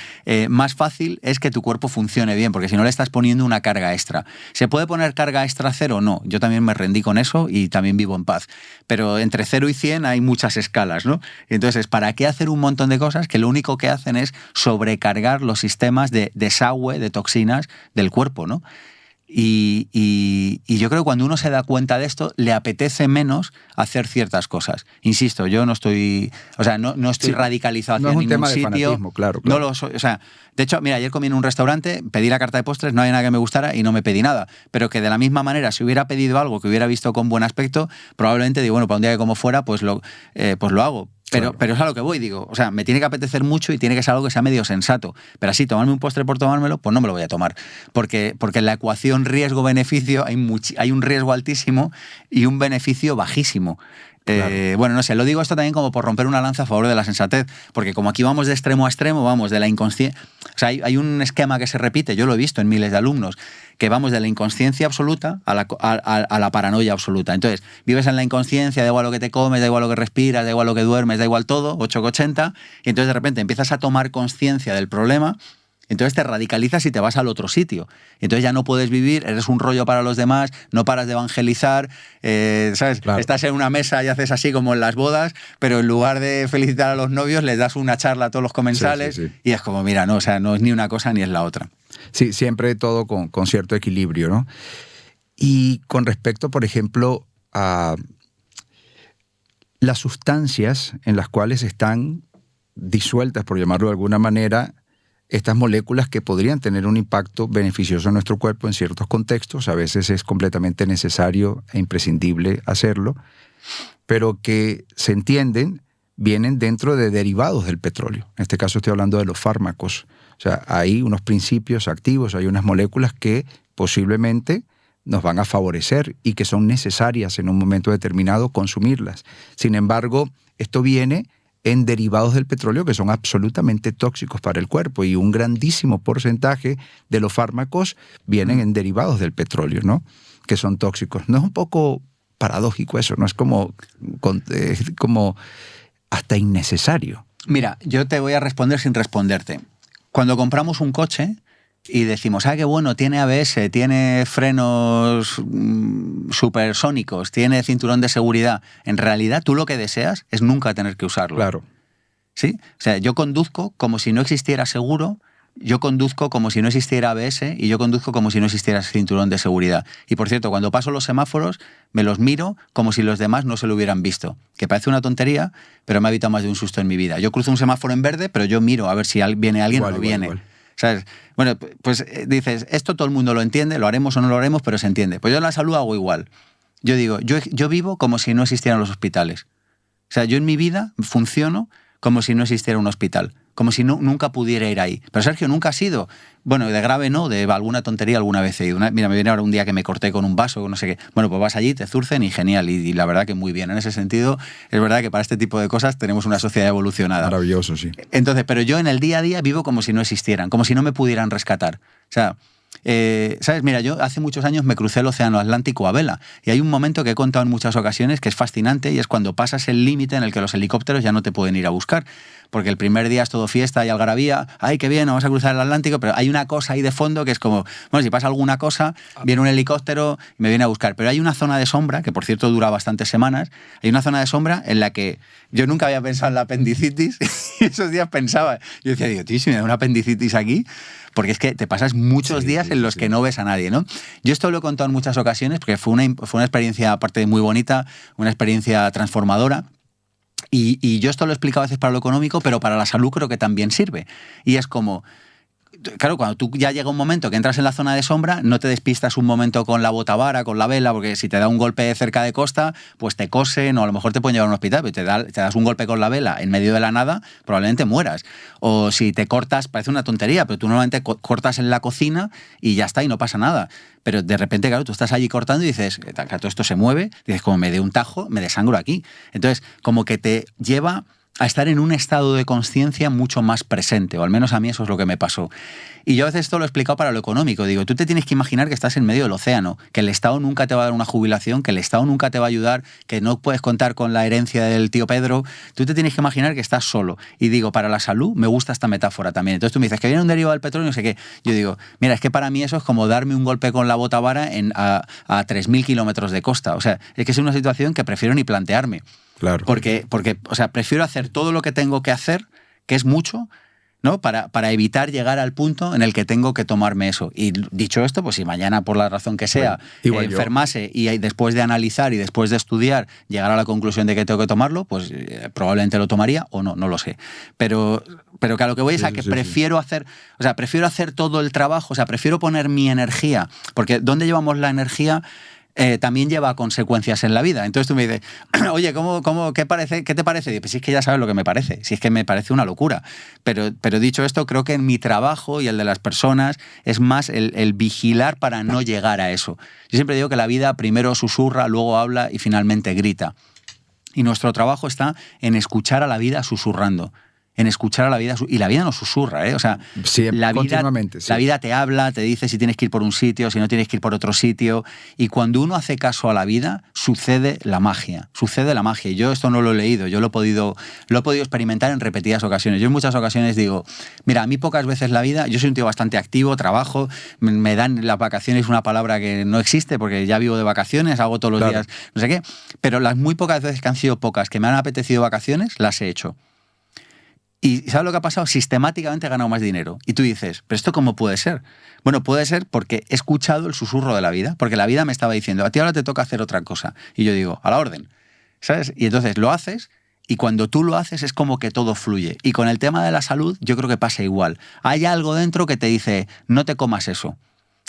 más fácil es que tu cuerpo funcione bien, porque si no le estás poniendo una carga extra. ¿Se puede poner carga extra 0? No, yo también me rendí con eso y también vivo en paz. Pero entre 0 y 100 hay muchas escalas, ¿no? Entonces, ¿para qué hacer un montón de cosas que lo único que hacen es sobrecargar los sistemas de desagüe de toxinas del cuerpo, ¿no? Y yo creo que cuando uno se da cuenta de esto, le apetece menos hacer ciertas cosas. Insisto, yo no estoy, no estoy radicalizado hacia ningún sitio.
No es un tema de fanatismo, claro.
No lo soy, de hecho, mira, ayer comí en un restaurante, pedí la carta de postres, no había nada que me gustara y no me pedí nada. Pero que de la misma manera, si hubiera pedido algo que hubiera visto con buen aspecto, probablemente digo, bueno, para un día que como fuera, pues lo hago. Pero es a lo que voy, digo, me tiene que apetecer mucho y tiene que ser algo que sea medio sensato. Pero así, tomarme un postre por tomármelo, pues no me lo voy a tomar. Porque en la ecuación riesgo-beneficio hay un riesgo altísimo y un beneficio bajísimo. Claro. Bueno, no sé, lo digo esto también como por romper una lanza a favor de la sensatez, porque como aquí vamos de extremo a extremo, vamos de la inconsciencia... O sea, hay un esquema que se repite, yo lo he visto en miles de alumnos, que vamos de la inconsciencia absoluta a la paranoia absoluta. Entonces, vives en la inconsciencia, da igual lo que te comes, da igual lo que respiras, da igual lo que duermes, da igual todo, 8,80, y entonces de repente empiezas a tomar conciencia del problema. Entonces te radicalizas y te vas al otro sitio. Entonces ya no puedes vivir, eres un rollo para los demás, no paras de evangelizar, ¿sabes? Claro. Estás en una mesa y haces así como en las bodas, pero en lugar de felicitar a los novios, les das una charla a todos los comensales sí. Y es como, mira, no, no es ni una cosa ni es la otra.
Sí, siempre todo con cierto equilibrio, ¿no? Y con respecto, por ejemplo, a las sustancias en las cuales están disueltas, por llamarlo de alguna manera, estas moléculas que podrían tener un impacto beneficioso en nuestro cuerpo en ciertos contextos, a veces es completamente necesario e imprescindible hacerlo, pero que se entienden, vienen dentro de derivados del petróleo. En este caso estoy hablando de los fármacos. O sea, hay unos principios activos, hay unas moléculas que posiblemente nos van a favorecer y que son necesarias en un momento determinado consumirlas. Sin embargo, esto viene en derivados del petróleo que son absolutamente tóxicos para el cuerpo y un grandísimo porcentaje de los fármacos vienen en derivados del petróleo, ¿no? Que son tóxicos. ¿No es un poco paradójico eso? ¿No es como hasta innecesario?
Mira, yo te voy a responder sin responderte. Cuando compramos un coche y decimos, qué bueno, tiene ABS, tiene frenos supersónicos, tiene cinturón de seguridad, en realidad tú lo que deseas es nunca tener que usarlo.
Claro.
¿Sí? O sea, yo conduzco como si no existiera seguro, yo conduzco como si no existiera ABS y yo conduzco como si no existiera cinturón de seguridad. Y por cierto, cuando paso los semáforos, me los miro como si los demás no se lo hubieran visto. Que parece una tontería, pero me ha evitado más de un susto en mi vida. Yo cruzo un semáforo en verde, pero yo miro a ver si viene alguien o no viene. Igual. ¿Sabes? Bueno, pues dices, esto todo el mundo lo entiende, lo haremos o no lo haremos, pero se entiende. Pues yo en la salud hago igual. Yo digo, yo vivo como si no existieran los hospitales. O sea, yo en mi vida funciono como si no existiera un hospital. como si nunca pudiera ir ahí. Pero Sergio, nunca has ido. Bueno, de grave no, de alguna tontería alguna vez he ido. Mira, me viene ahora un día que me corté con un vaso, no sé qué. Bueno, pues vas allí, te zurcen y genial. Y la verdad que muy bien. En ese sentido, es verdad que para este tipo de cosas tenemos una sociedad evolucionada.
Maravilloso, sí.
Entonces, pero yo en el día a día vivo como si no existieran, como si no me pudieran rescatar. O sea, ¿sabes? Mira, yo hace muchos años me crucé el océano Atlántico a vela y hay un momento que he contado en muchas ocasiones que es fascinante y es cuando pasas el límite en el que los helicópteros ya no te pueden ir a buscar. Porque el primer día es todo fiesta y algarabía, ¡ay, qué bien, vamos a cruzar el Atlántico! Pero hay una cosa ahí de fondo que es como, bueno, si pasa alguna cosa, viene un helicóptero y me viene a buscar. Pero hay una zona de sombra, que por cierto dura bastantes semanas, hay una zona de sombra en la que yo nunca había pensado en la apendicitis y esos días pensaba, yo decía, digo, tío, si me da una apendicitis aquí, porque es que te pasas muchos días en los que no ves a nadie, ¿no? Yo esto lo he contado en muchas ocasiones porque fue una experiencia, aparte de muy bonita, una experiencia transformadora. Y yo esto lo he explicado a veces para lo económico, pero para la salud creo que también sirve. Y es como, claro, cuando tú ya llega un momento que entras en la zona de sombra, no te despistas un momento con la botavara, con la vela, porque si te da un golpe cerca de costa, pues te cosen o a lo mejor te pueden llevar a un hospital, pero te das un golpe con la vela en medio de la nada, probablemente mueras. O si te cortas, parece una tontería, pero tú normalmente cortas en la cocina y ya está, y no pasa nada. Pero de repente, claro, tú estás allí cortando y dices, claro, todo esto se mueve, dices, como me dé un tajo, me desangro aquí. Entonces, como que te lleva a estar en un estado de conciencia mucho más presente, o al menos a mí eso es lo que me pasó. Y yo a veces esto lo he explicado para lo económico. Digo, tú te tienes que imaginar que estás en medio del océano, que el Estado nunca te va a dar una jubilación, que el Estado nunca te va a ayudar, que no puedes contar con la herencia del tío Pedro. Tú te tienes que imaginar que estás solo. Y digo, para la salud me gusta esta metáfora también. Entonces tú me dices que viene un derivado del petróleo, no sé qué. Yo digo, mira, es que para mí eso es como darme un golpe con la botavara a 3.000 kilómetros de costa. O sea, es que es una situación que prefiero ni plantearme.
Claro.
Porque, o sea, prefiero hacer todo lo que tengo que hacer, que es mucho, ¿no? Para evitar llegar al punto en el que tengo que tomarme eso. Y dicho esto, pues si mañana, por la razón que sea, enfermase y después de analizar y después de estudiar llegar a la conclusión de que tengo que tomarlo, pues probablemente lo tomaría o no, no lo sé. Pero que a lo que voy es a que prefiero hacer, o sea, prefiero hacer todo el trabajo, o sea, prefiero poner mi energía, porque ¿dónde llevamos la energía? También lleva consecuencias en la vida. Entonces tú me dices, oye, ¿qué te parece? Y pues si es que ya sabes lo que me parece, si es que me parece una locura. Pero dicho esto, creo que en mi trabajo y el de las personas es más el vigilar para no llegar a eso. Yo siempre digo que la vida primero susurra, luego habla y finalmente grita. Y nuestro trabajo está en escuchar a la vida susurrando. En escuchar a la vida, y la vida nos susurra, ¿eh? O sea,
sí, continuamente,
la vida te habla, te dice si tienes que ir por un sitio, si no tienes que ir por otro sitio, y cuando uno hace caso a la vida, sucede la magia. Y yo esto no lo he leído, yo lo he podido experimentar en repetidas ocasiones. Yo en muchas ocasiones digo, mira, a mí pocas veces la vida, yo soy un tío bastante activo, trabajo, me dan las vacaciones una palabra que no existe, porque ya vivo de vacaciones, hago todos los días, no sé qué, pero las muy pocas veces que han sido pocas, que me han apetecido vacaciones, las he hecho. Y ¿sabes lo que ha pasado? Sistemáticamente he ganado más dinero. Y tú dices, ¿pero esto cómo puede ser? Bueno, puede ser porque he escuchado el susurro de la vida, porque la vida me estaba diciendo, a ti ahora te toca hacer otra cosa. Y yo digo, a la orden, ¿sabes? Y entonces lo haces, y cuando tú lo haces es como que todo fluye. Y con el tema de la salud yo creo que pasa igual. Hay algo dentro que te dice, no te comas eso.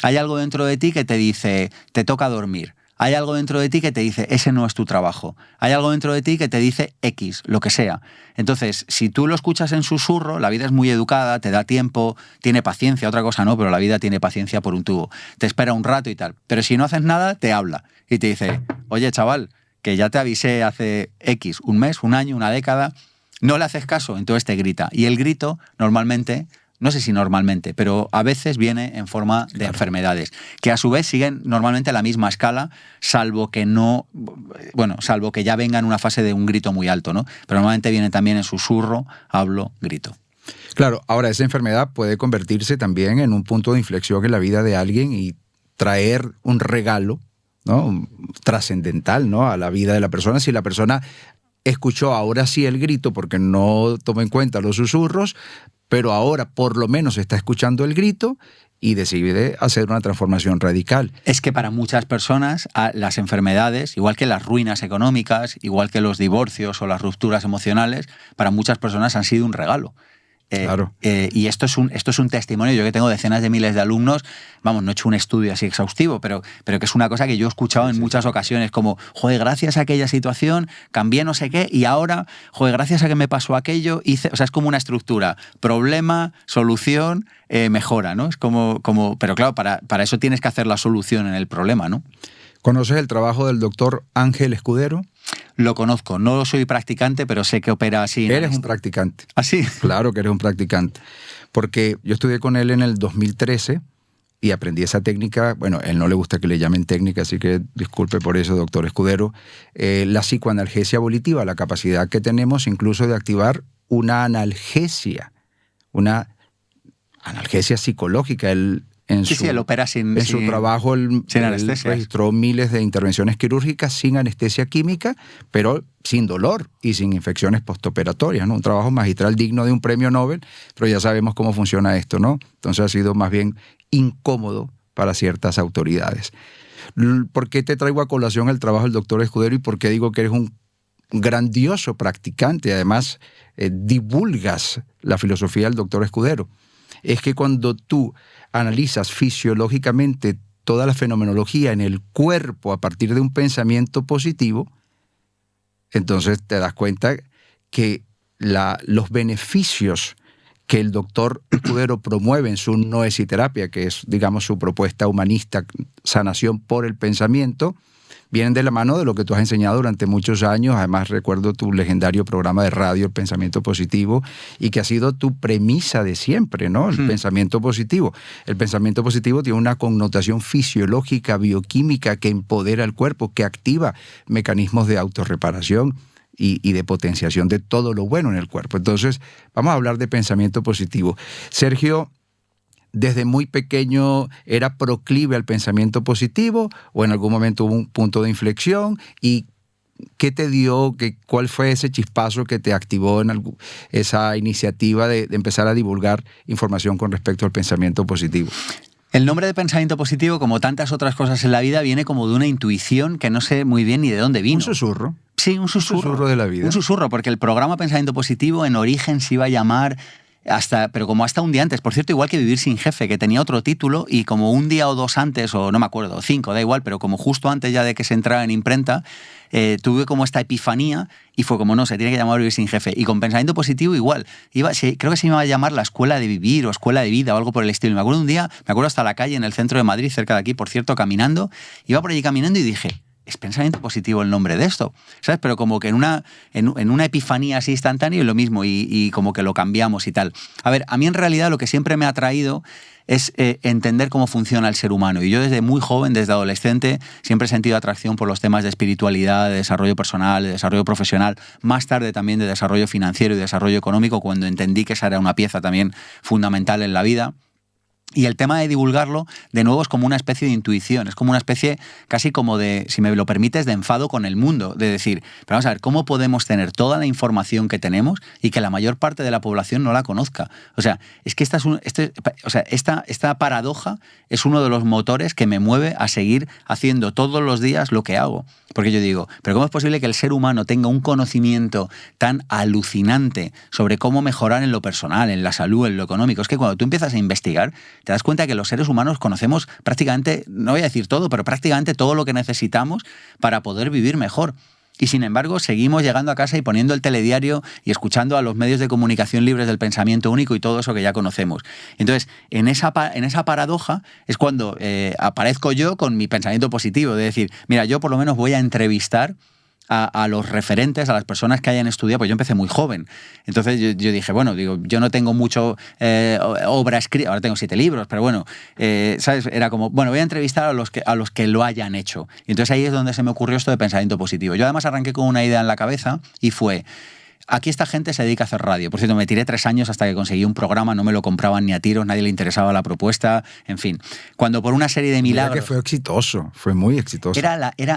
Hay algo dentro de ti que te dice, te toca dormir. Hay algo dentro de ti que te dice, ese no es tu trabajo. Hay algo dentro de ti que te dice X, lo que sea. Entonces, si tú lo escuchas en susurro, la vida es muy educada, te da tiempo, tiene paciencia, otra cosa no, pero la vida tiene paciencia por un tubo. Te espera un rato y tal. Pero si no haces nada, te habla y te dice, oye, chaval, que ya te avisé hace X, un mes, un año, una década, no le haces caso, entonces te grita. Y el grito, normalmente, no sé si normalmente, pero a veces viene en forma de enfermedades, que a su vez siguen normalmente a la misma escala, salvo que ya venga en una fase de un grito muy alto, ¿no? Pero normalmente viene también en susurro, hablo, grito.
Claro, ahora esa enfermedad puede convertirse también en un punto de inflexión en la vida de alguien y traer un regalo, ¿no? Trascendental, ¿no? A la vida de la persona. Si la persona escuchó ahora sí el grito porque no tomó en cuenta los susurros, pero ahora por lo menos está escuchando el grito y decide hacer una transformación radical.
Es que para muchas personas las enfermedades, igual que las ruinas económicas, igual que los divorcios o las rupturas emocionales, para muchas personas han sido un regalo.
Claro.
Y esto es un testimonio. Yo que tengo decenas de miles de alumnos, vamos, no he hecho un estudio así exhaustivo, pero que es una cosa que yo he escuchado en muchas ocasiones, como, joder, gracias a aquella situación cambié no sé qué y ahora, joder, gracias a que me pasó aquello, hice... O sea, es como una estructura, problema, solución, mejora, ¿no? Es como pero claro, para eso tienes que hacer la solución en el problema, ¿no?
¿Conoces el trabajo del doctor Ángel Escudero?
Lo conozco, no soy practicante, pero sé que opera así.
Eres un practicante.
¿Ah, sí?
Claro que eres un practicante. Porque yo estudié con él en el 2013 y aprendí esa técnica. Bueno, a él no le gusta que le llamen técnica, así que disculpe por eso, doctor Escudero. La psicoanalgesia volitiva, la capacidad que tenemos incluso de activar una analgesia psicológica. Él
opera sin
su trabajo él registró miles de intervenciones quirúrgicas sin anestesia química, pero sin dolor y sin infecciones postoperatorias, ¿no? Un trabajo magistral digno de un premio Nobel, pero ya sabemos cómo funciona esto, ¿no? Entonces ha sido más bien incómodo para ciertas autoridades. ¿Por qué te traigo a colación el trabajo del doctor Escudero y por qué digo que eres un grandioso practicante? Además, divulgas la filosofía del doctor Escudero. Es que cuando tú analizas fisiológicamente toda la fenomenología en el cuerpo a partir de un pensamiento positivo, entonces te das cuenta que los beneficios que el doctor Escudero promueve en su noesiterapia, que es, digamos, su propuesta humanista, sanación por el pensamiento, vienen de la mano de lo que tú has enseñado durante muchos años. Además, recuerdo tu legendario programa de radio, El Pensamiento Positivo, y que ha sido tu premisa de siempre, ¿no? El pensamiento positivo. El pensamiento positivo tiene una connotación fisiológica, bioquímica, que empodera al cuerpo, que activa mecanismos de autorreparación y de potenciación de todo lo bueno en el cuerpo. Entonces, vamos a hablar de pensamiento positivo. Sergio, ¿desde muy pequeño era proclive al pensamiento positivo o en algún momento hubo un punto de inflexión? ¿Y qué te dio, cuál fue ese chispazo que te activó en esa iniciativa de empezar a divulgar información con respecto al pensamiento positivo?
El nombre de pensamiento positivo, como tantas otras cosas en la vida, viene como de una intuición que no sé muy bien ni de dónde vino.
Un susurro.
Sí, un susurro.
Un susurro de la vida.
Un susurro, porque el programa Pensamiento Positivo en origen se iba a llamar... pero como hasta un día antes, por cierto, igual que Vivir sin jefe, que tenía otro título, y como un día o dos antes, o no me acuerdo, 5, da igual, pero como justo antes ya de que se entrara en imprenta, tuve como esta epifanía y fue como, no, se tiene que llamar Vivir sin jefe. Y con Pensamiento Positivo igual, creo que se iba a llamar la Escuela de Vivir o Escuela de Vida o algo por el estilo. Y me acuerdo un día, hasta la calle en el centro de Madrid, cerca de aquí, por cierto, caminando, iba por allí caminando y dije... es pensamiento positivo el nombre de esto, ¿sabes? Pero como que en una epifanía así instantánea y lo mismo, y como que lo cambiamos y tal. A ver, a mí en realidad lo que siempre me ha atraído es entender cómo funciona el ser humano. Y yo desde muy joven, desde adolescente, siempre he sentido atracción por los temas de espiritualidad, de desarrollo personal, de desarrollo profesional, más tarde también de desarrollo financiero y desarrollo económico, cuando entendí que esa era una pieza también fundamental en la vida. Y el tema de divulgarlo, de nuevo, es como una especie de intuición, es como una especie casi como de, si me lo permites, de enfado con el mundo, de decir, pero vamos a ver, ¿cómo podemos tener toda la información que tenemos y que la mayor parte de la población no la conozca? O sea, es que esta paradoja es uno de los motores que me mueve a seguir haciendo todos los días lo que hago. Porque yo digo, ¿pero cómo es posible que el ser humano tenga un conocimiento tan alucinante sobre cómo mejorar en lo personal, en la salud, en lo económico? Es que cuando tú empiezas a investigar, te das cuenta que los seres humanos conocemos prácticamente, no voy a decir todo, pero prácticamente todo lo que necesitamos para poder vivir mejor. Y sin embargo, seguimos llegando a casa y poniendo el telediario y escuchando a los medios de comunicación libres del pensamiento único y todo eso que ya conocemos. Entonces, en esa paradoja es cuando aparezco yo con mi pensamiento positivo, de decir, mira, yo por lo menos voy a entrevistar a los referentes, a las personas que hayan estudiado, pues yo empecé muy joven. Entonces yo dije, bueno, yo no tengo mucho obra escrita, ahora tengo 7 libros, pero bueno, ¿sabes? Era como, bueno, voy a entrevistar a los que lo hayan hecho. Y entonces ahí es donde se me ocurrió esto de pensamiento positivo. Yo además arranqué con una idea en la cabeza y fue... Aquí esta gente se dedica a hacer radio. Por cierto, me tiré 3 años hasta que conseguí un programa, no me lo compraban ni a tiros, nadie le interesaba la propuesta, en fin. Cuando por una serie de milagros...
Mira que fue exitoso, fue muy exitoso.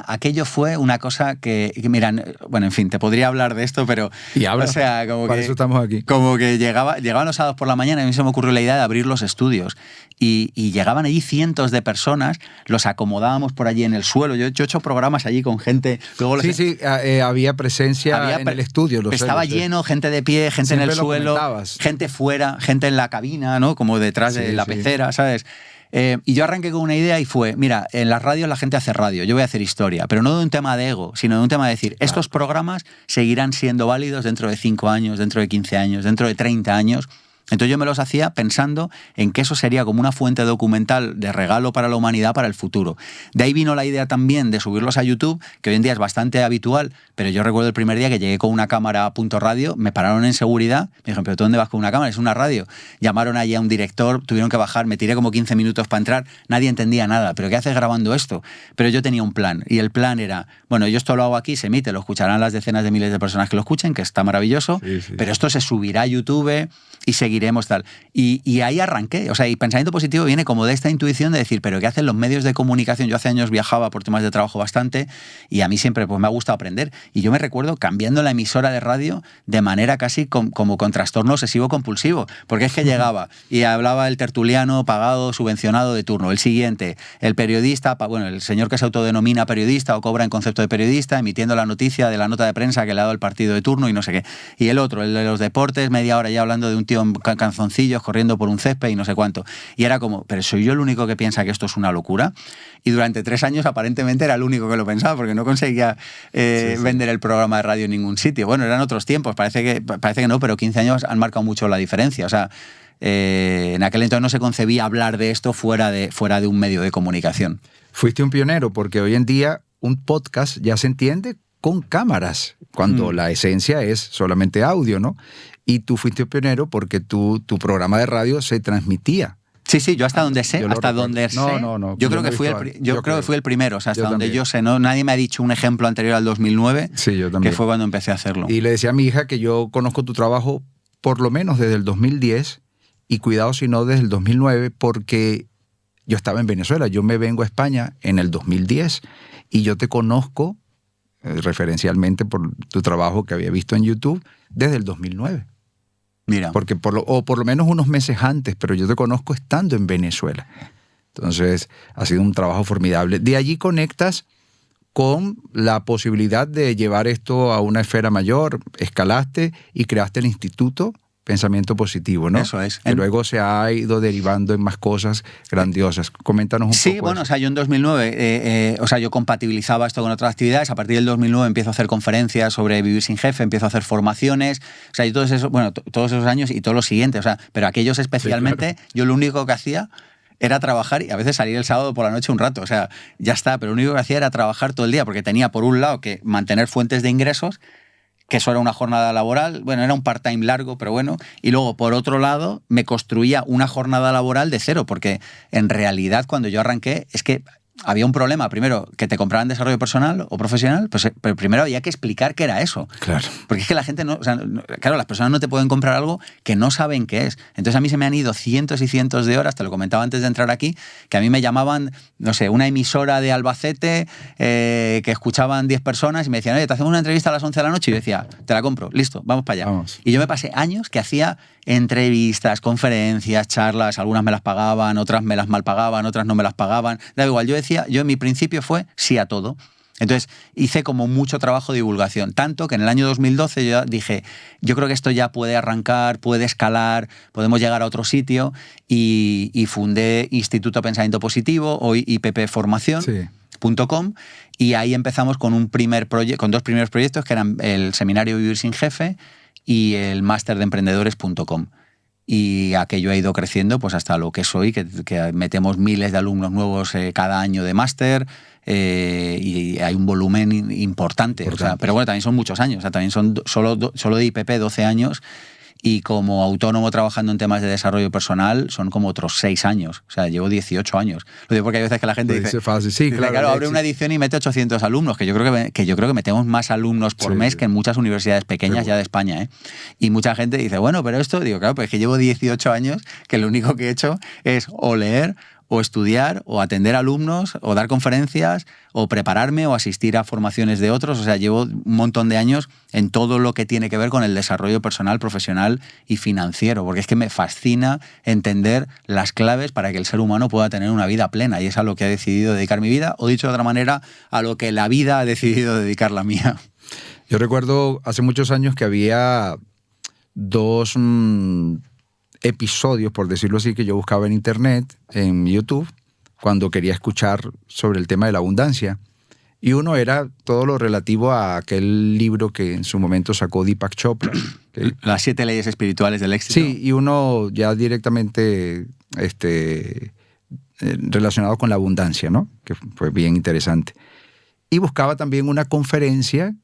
Aquello fue una cosa que mira, bueno, en fin, te podría hablar de esto, pero...
Y habla,
o sea, como
para
que,
eso estamos aquí.
Como que llegaban los sábados por la mañana y a mí se me ocurrió la idea de abrir los estudios. Y llegaban allí cientos de personas, los acomodábamos por allí en el suelo. Yo he hecho programas allí con gente... Luego
sí, había presencia en el estudio.
Estaba estaba lleno, gente de pie, gente en el suelo, gente fuera, gente en la cabina, ¿no? Como detrás de la pecera, ¿sabes? Y yo arranqué con una idea y fue, mira, en las radios la gente hace radio, yo voy a hacer historia, pero no de un tema de ego, sino de un tema de decir, estos programas seguirán siendo válidos dentro de 5 años, dentro de 15 años, dentro de 30 años. Entonces yo me los hacía pensando en que eso sería como una fuente documental de regalo para la humanidad para el futuro. De ahí vino la idea también de subirlos a YouTube, que hoy en día es bastante habitual, pero yo recuerdo el primer día que llegué con una cámara a Punto Radio, me pararon en seguridad, me dijeron, ¿pero tú dónde vas con una cámara? Es una radio. Llamaron allí a un director, tuvieron que bajar, me tiré como 15 minutos para entrar, nadie entendía nada, ¿pero qué haces grabando esto? Pero yo tenía un plan, y el plan era, bueno, yo esto lo hago aquí, se emite, lo escucharán las decenas de miles de personas que lo escuchen, que está maravilloso, pero esto se subirá a YouTube y seguiremos tal. Y ahí arranqué. O sea, y pensamiento positivo viene como de esta intuición de decir, pero ¿qué hacen los medios de comunicación? Yo hace años viajaba por temas de trabajo bastante y a mí siempre pues, me ha gustado aprender. Y yo me recuerdo cambiando la emisora de radio de manera casi como con trastorno obsesivo-compulsivo. Porque es que llegaba y hablaba el tertuliano pagado, subvencionado de turno. El siguiente, el periodista, bueno, el señor que se autodenomina periodista o cobra en concepto de periodista, emitiendo la noticia de la nota de prensa que le ha dado el partido de turno y no sé qué. Y el otro, el de los deportes, media hora ya hablando de un tío en canzoncillos corriendo por un césped y no sé cuánto. Y era como, ¿pero soy yo el único que piensa que esto es una locura? Y durante 3 años aparentemente era el único que lo pensaba porque no conseguía vender el programa de radio en ningún sitio. Bueno, eran otros tiempos, parece que no, pero 15 años han marcado mucho la diferencia. O sea, en aquel entonces no se concebía hablar de esto fuera de un medio de comunicación.
Fuiste un pionero porque hoy en día un podcast ya se entiende con cámaras, cuando la esencia es solamente audio, ¿no? Y tú fuiste pionero porque tu programa de radio se transmitía.
Sí, yo hasta donde sé,
No.
Yo creo que fui el primero, o sea, hasta donde yo sé, ¿no? Nadie me ha dicho un ejemplo anterior al 2009,
sí, yo también.
Que fue cuando empecé a hacerlo.
Y le decía a mi hija que yo conozco tu trabajo por lo menos desde el 2010 y cuidado si no desde el 2009 porque yo estaba en Venezuela, yo me vengo a España en el 2010 y yo te conozco referencialmente por tu trabajo que había visto en YouTube desde el 2009.
Mira.
Porque por lo menos unos meses antes, pero yo te conozco estando en Venezuela. Entonces, ha sido un trabajo formidable. De allí conectas con la posibilidad de llevar esto a una esfera mayor, escalaste y creaste el Instituto Pensamiento Positivo, ¿no?
Eso es.
Que luego se ha ido derivando en más cosas grandiosas. Coméntanos un poco.
Sí, bueno, o sea, yo en 2009, yo compatibilizaba esto con otras actividades. A partir del 2009 empiezo a hacer conferencias sobre vivir sin jefe, empiezo a hacer formaciones. O sea, y todos esos años y todos los siguientes. O sea, pero aquellos especialmente, sí, claro. Yo lo único que hacía era trabajar y a veces salir el sábado por la noche un rato. O sea, ya está, pero lo único que hacía era trabajar todo el día porque tenía, por un lado, que mantener fuentes de ingresos, que eso era una jornada laboral, bueno, era un part-time largo, pero bueno, y luego, por otro lado, me construía una jornada laboral de cero, porque en realidad, cuando yo arranqué, es que había un problema. Primero, que te compraran desarrollo personal o profesional, pues, pero primero había que explicar qué era eso.
Claro.
Porque es que la gente no... O sea, claro, las personas no te pueden comprar algo que no saben qué es. Entonces a mí se me han ido cientos y cientos de horas, te lo comentaba antes de entrar aquí, que a mí me llamaban, no sé, una emisora de Albacete que escuchaban 10 personas y me decían, oye, te hacemos una entrevista a las 11 de la noche y yo decía, te la compro, listo, vamos para allá.
Vamos.
Y yo me pasé años que hacía entrevistas, conferencias, charlas, algunas me las pagaban, otras me las mal pagaban, otras no me las pagaban, da igual, yo en mi principio fue sí a todo. Entonces hice como mucho trabajo de divulgación, tanto que en el año 2012 yo dije, yo creo que esto ya puede arrancar, puede escalar, podemos llegar a otro sitio y fundé Instituto Pensamiento Positivo, hoy ippformación.com, y ahí empezamos con con 2 primeros proyectos que eran el seminario Vivir sin Jefe y el máster de emprendedores.com. Y aquello ha ido creciendo pues hasta lo que es hoy, que metemos miles de alumnos nuevos cada año de máster y hay un volumen importante. O sea, pero bueno, también son muchos años. O sea, también son solo de IPP 12 años y como autónomo trabajando en temas de desarrollo personal son como otros 6 años. O sea, llevo 18 años. Lo digo porque hay veces que la gente dice
fácil. Sí,
claro, abre una edición y mete 800 alumnos, que yo creo que metemos más alumnos por mes que en muchas universidades pequeñas ya de España, ¿eh? Y mucha gente dice, bueno, pero esto, digo, claro, pues es que llevo 18 años que lo único que he hecho es o leer, o estudiar, o atender alumnos, o dar conferencias, o prepararme, o asistir a formaciones de otros. O sea, llevo un montón de años en todo lo que tiene que ver con el desarrollo personal, profesional y financiero, porque es que me fascina entender las claves para que el ser humano pueda tener una vida plena, y es a lo que he decidido dedicar mi vida, o dicho de otra manera, a lo que la vida ha decidido dedicar la mía.
Yo recuerdo hace muchos años que había dos episodios, por decirlo así, que yo buscaba en internet, en YouTube, cuando quería escuchar sobre el tema de la abundancia. Y uno era todo lo relativo a aquel libro que en su momento sacó Deepak Chopra.
Las 7 leyes espirituales del éxito.
Sí, y uno ya directamente relacionado con la abundancia, ¿no? Que fue bien interesante. Y buscaba también una conferencia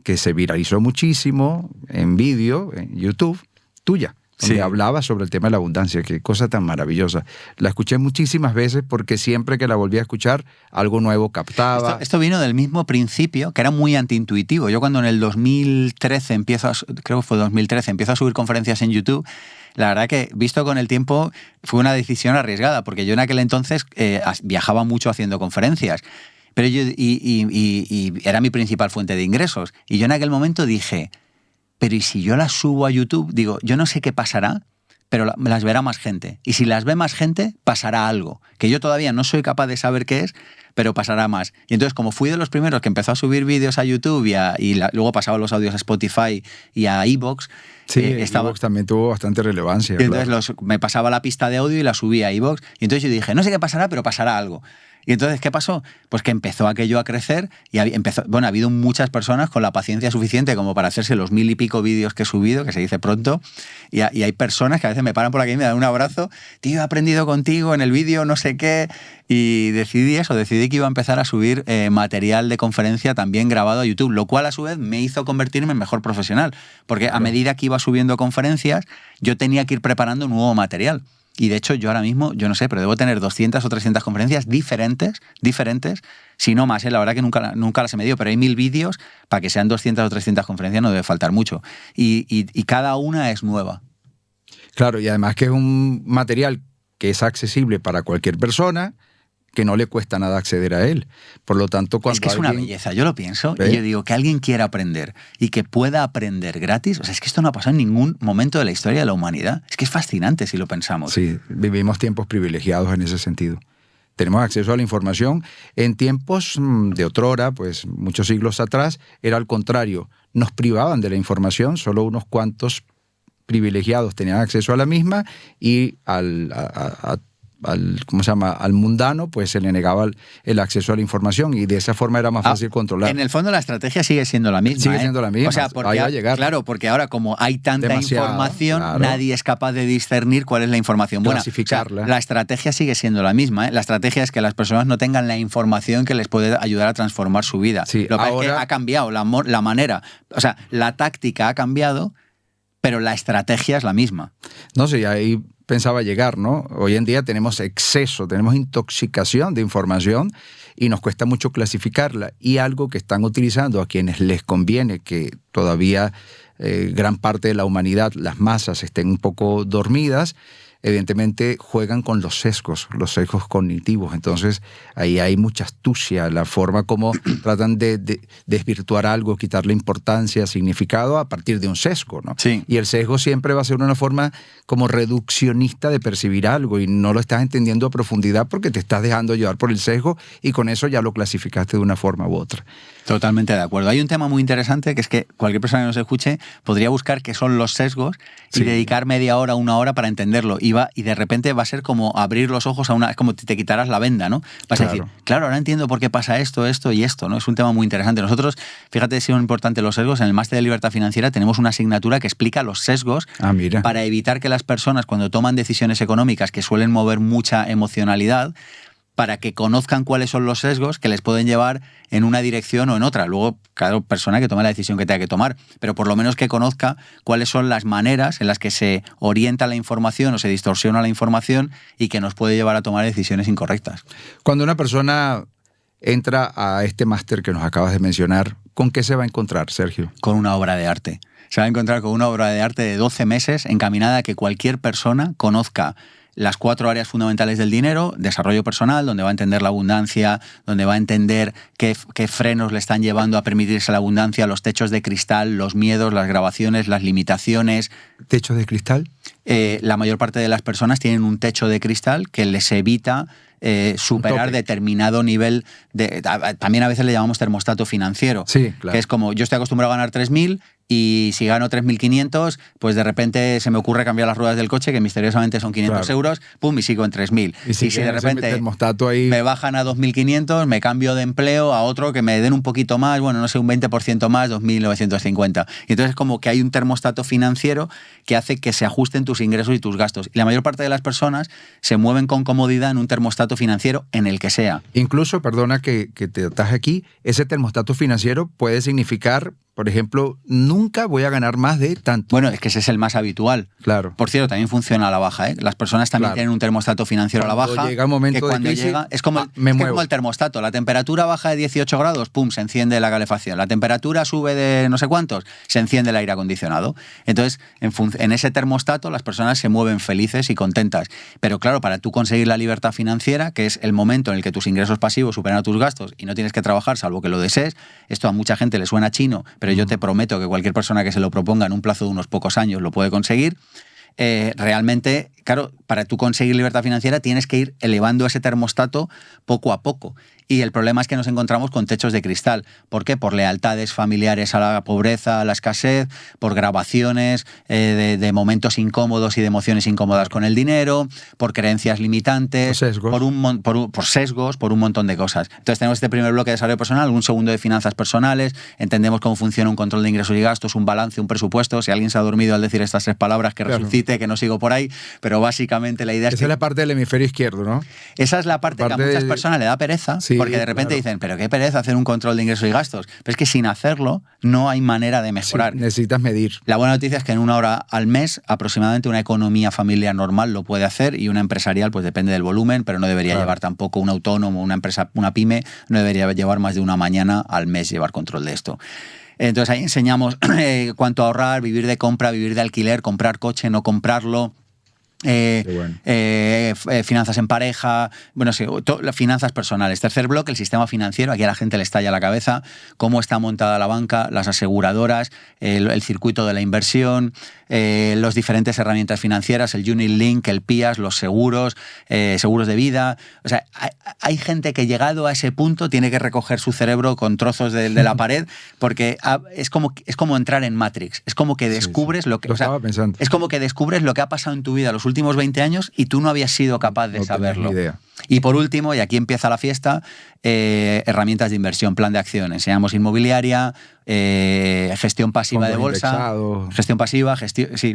que se viralizó muchísimo en vídeo, en YouTube, tuya, donde hablaba sobre el tema de la abundancia. Qué cosa tan maravillosa. La escuché muchísimas veces porque siempre que la volví a escuchar, algo nuevo captaba.
Esto vino del mismo principio, que era muy antiintuitivo. Yo cuando en el 2013 creo que fue 2013, empiezo a subir conferencias en YouTube, la verdad que, visto con el tiempo, fue una decisión arriesgada, porque yo en aquel entonces viajaba mucho haciendo conferencias. Pero y era mi principal fuente de ingresos. Y yo en aquel momento dije, pero ¿y si yo las subo a YouTube? Digo, yo no sé qué pasará, pero las verá más gente. Y si las ve más gente, pasará algo, que yo todavía no soy capaz de saber qué es, pero pasará más. Y entonces, como fui de los primeros que empezó a subir vídeos a YouTube luego pasaba los audios a Spotify y a iVoox,
sí, iVoox también tuvo bastante relevancia.
Y entonces me pasaba la pista de audio y la subía a iVoox. Y entonces yo dije, no sé qué pasará, pero pasará algo. Y entonces, ¿qué pasó? Pues que empezó aquello a crecer y ha habido muchas personas con la paciencia suficiente como para hacerse los 1000 y pico vídeos que he subido, que se dice pronto, y hay personas que a veces me paran por aquí y me dan un abrazo, tío, he aprendido contigo en el vídeo, no sé qué, y decidí que iba a empezar a subir material de conferencia también grabado a YouTube, lo cual a su vez me hizo convertirme en mejor profesional, porque a medida que iba subiendo conferencias, yo tenía que ir preparando nuevo material. Y de hecho yo ahora mismo, yo no sé, pero debo tener 200 o 300 conferencias diferentes, si no más, la verdad que nunca las he medido, pero hay 1000 vídeos, para que sean 200 o 300 conferencias no debe faltar mucho. Y cada una es nueva.
Claro, y además que es un material que es accesible para cualquier persona, que no le cuesta nada acceder a él. Por lo tanto, cuando
es que es una belleza, yo lo pienso, y yo digo, que alguien quiera aprender y que pueda aprender gratis, o sea, es que esto no ha pasado en ningún momento de la historia de la humanidad. Es que es fascinante si lo pensamos.
Sí, vivimos tiempos privilegiados en ese sentido. Tenemos acceso a la información. En tiempos de otrora, pues muchos siglos atrás, era al contrario. Nos privaban de la información, solo unos cuantos privilegiados tenían acceso a la misma y al mundano, pues se le negaba el acceso a la información y de esa forma era más fácil controlar.
En el fondo la estrategia sigue siendo la misma.
Sigue siendo la misma.
O sea, ahí va a llegar. Claro, porque ahora como hay tanta información, nadie es capaz de discernir cuál es la información buena.
Clasificarla.
O sea, la estrategia sigue siendo la misma. La estrategia es que las personas no tengan la información que les puede ayudar a transformar su vida.
Sí,
Lo que es que ha cambiado la manera. O sea, la táctica ha cambiado, pero la estrategia es la misma.
No sé, ahí pensaba llegar, ¿no? Hoy en día tenemos exceso, tenemos intoxicación de información y nos cuesta mucho clasificarla. Y algo que están utilizando a quienes les conviene que todavía gran parte de la humanidad, las masas, estén un poco dormidas, evidentemente juegan con los sesgos cognitivos. Entonces, ahí hay mucha astucia, la forma como tratan de desvirtuar algo, quitarle importancia, significado a partir de un sesgo, ¿no?
Sí.
Y el sesgo siempre va a ser una forma como reduccionista de percibir algo y no lo estás entendiendo a profundidad porque te estás dejando llevar por el sesgo y con eso ya lo clasificaste de una forma u otra.
Totalmente de acuerdo. Hay un tema muy interesante que es que cualquier persona que nos escuche podría buscar qué son los sesgos y dedicar media hora, una hora para entenderlo. Y de repente va a ser como abrir los ojos es como si te quitaras la venda, ¿no? Vas a decir, claro, ahora entiendo por qué pasa esto y esto, ¿no? Es un tema muy interesante. Nosotros, fíjate si son importantes los sesgos, en el Máster de Libertad Financiera tenemos una asignatura que explica los sesgos para evitar que las personas cuando toman decisiones económicas que suelen mover mucha emocionalidad, para que conozcan cuáles son los sesgos que les pueden llevar en una dirección o en otra. Luego, cada persona que tome la decisión que tenga que tomar, pero por lo menos que conozca cuáles son las maneras en las que se orienta la información o se distorsiona la información y que nos puede llevar a tomar decisiones incorrectas.
Cuando una persona entra a este máster que nos acabas de mencionar, ¿con qué se va a encontrar, Sergio?
Con una obra de arte. Se va a encontrar con una obra de arte de 12 meses encaminada a que cualquier persona conozca las 4 áreas fundamentales del dinero: desarrollo personal, donde va a entender la abundancia, donde va a entender qué frenos le están llevando a permitirse la abundancia, los techos de cristal, los miedos, las grabaciones, las limitaciones.
¿Techos de cristal?
La mayor parte de las personas tienen un techo de cristal que les evita superar determinado nivel de... También a veces le llamamos termostato financiero,
sí, claro.
Que es como yo estoy acostumbrado a ganar 3.000 y si gano 3.500, pues de repente se me ocurre cambiar las ruedas del coche, que misteriosamente son 500 euros, pum, y sigo en 3.000.
Y si
de repente
ahí...
me bajan a 2.500, me cambio de empleo a otro que me den un poquito más, bueno, no sé, un 20% más, 2.950. Y entonces es como que hay un termostato financiero que hace que se ajusten tus ingresos y tus gastos. Y la mayor parte de las personas se mueven con comodidad en un termostato financiero en el que sea.
Incluso, perdona que te ataje aquí, ese termostato financiero puede significar, por ejemplo, nunca voy a ganar más de tanto.
Bueno, es que ese es el más habitual.
Claro.
Por cierto, también funciona a la baja, ¿eh? Las personas también tienen un termostato financiero a la baja.
Llega un momento
que cuando
de crisis,
llega, es como el termostato. La temperatura baja de 18 grados, pum, se enciende la calefacción. La temperatura sube de no sé cuántos, se enciende el aire acondicionado. Entonces, en ese termostato las personas se mueven felices y contentas. Pero claro, para tú conseguir la libertad financiera, que es el momento en el que tus ingresos pasivos superan a tus gastos y no tienes que trabajar salvo que lo desees, esto a mucha gente le suena chino, pero yo te prometo que cualquier persona que se lo proponga en un plazo de unos pocos años lo puede conseguir. Realmente, claro, para tú conseguir libertad financiera tienes que ir elevando ese termostato poco a poco. Y el problema es que nos encontramos con techos de cristal. ¿Por qué? Por lealtades familiares a la pobreza, a la escasez, por grabaciones de momentos incómodos y de emociones incómodas con el dinero, por creencias limitantes, por sesgos, por un montón de cosas. Entonces tenemos este primer bloque de desarrollo personal, un segundo de finanzas personales, entendemos cómo funciona un control de ingresos y gastos, un balance, un presupuesto. Si alguien se ha dormido al decir estas 3 palabras, que resucite, que no sigo por ahí, pero básicamente la idea es que...
Esa es la parte del hemisferio izquierdo, ¿no?
Esa es la parte que a muchas personas le da pereza. Sí, porque de repente dicen, pero qué pereza hacer un control de ingresos y gastos. Pero es que sin hacerlo no hay manera de mejorar.
Sí, necesitas medir.
La buena noticia es que en 1 hora al mes aproximadamente una economía familiar normal lo puede hacer y una empresarial pues depende del volumen, pero no debería llevar tampoco un autónomo, una empresa, una pyme, no debería llevar más de una mañana al mes llevar control de esto. Entonces ahí enseñamos cuánto ahorrar, vivir de compra, vivir de alquiler, comprar coche, no comprarlo. Finanzas en pareja, bueno, sí, las finanzas personales. Tercer bloque, el sistema financiero. Aquí a la gente le estalla la cabeza cómo está montada la banca, las aseguradoras, el circuito de la inversión, las diferentes herramientas financieras, el Unit Link, el PIAS, los seguros, seguros de vida. O sea, hay gente que llegado a ese punto tiene que recoger su cerebro con trozos de la pared porque es como entrar en Matrix. Es como que descubres lo que...
Lo estaba pensando.
Es como que descubres lo que ha pasado en tu vida los últimos 20 años y tú no habías sido capaz de saberlo. Y por último, y aquí empieza la fiesta, herramientas de inversión, plan de acción. Enseñamos inmobiliaria, gestión pasiva de bolsa, gestión pasiva,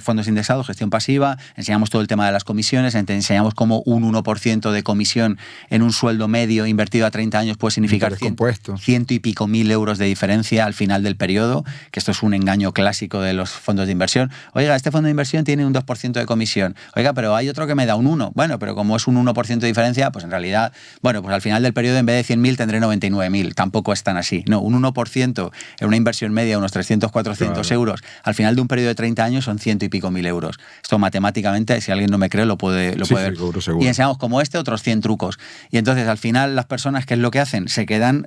fondos indexados, gestión pasiva. Enseñamos todo el tema de las comisiones, enseñamos cómo un 1% de comisión en un sueldo medio invertido a 30 años puede significar 100 y pico mil euros de diferencia al final del periodo, que esto es un engaño clásico de los fondos de inversión. Oiga, este fondo de inversión tiene un 2% de comisión. Oiga, pero hay otro que me da un 1%. Bueno, pero como es un 1% de diferencia, pues en realidad, bueno, pues al final del periodo en vez de 100.000 tendré 99.000. Tampoco es tan así. No, un 1% en una inversión media de unos 300, 400 euros, al final de un periodo de 30 años son 100 y pico mil euros. Esto matemáticamente, si alguien no me cree, lo puede ver.
Seguro.
Y enseñamos como otros 100 trucos. Y entonces al final las personas, ¿qué es lo que hacen? Se quedan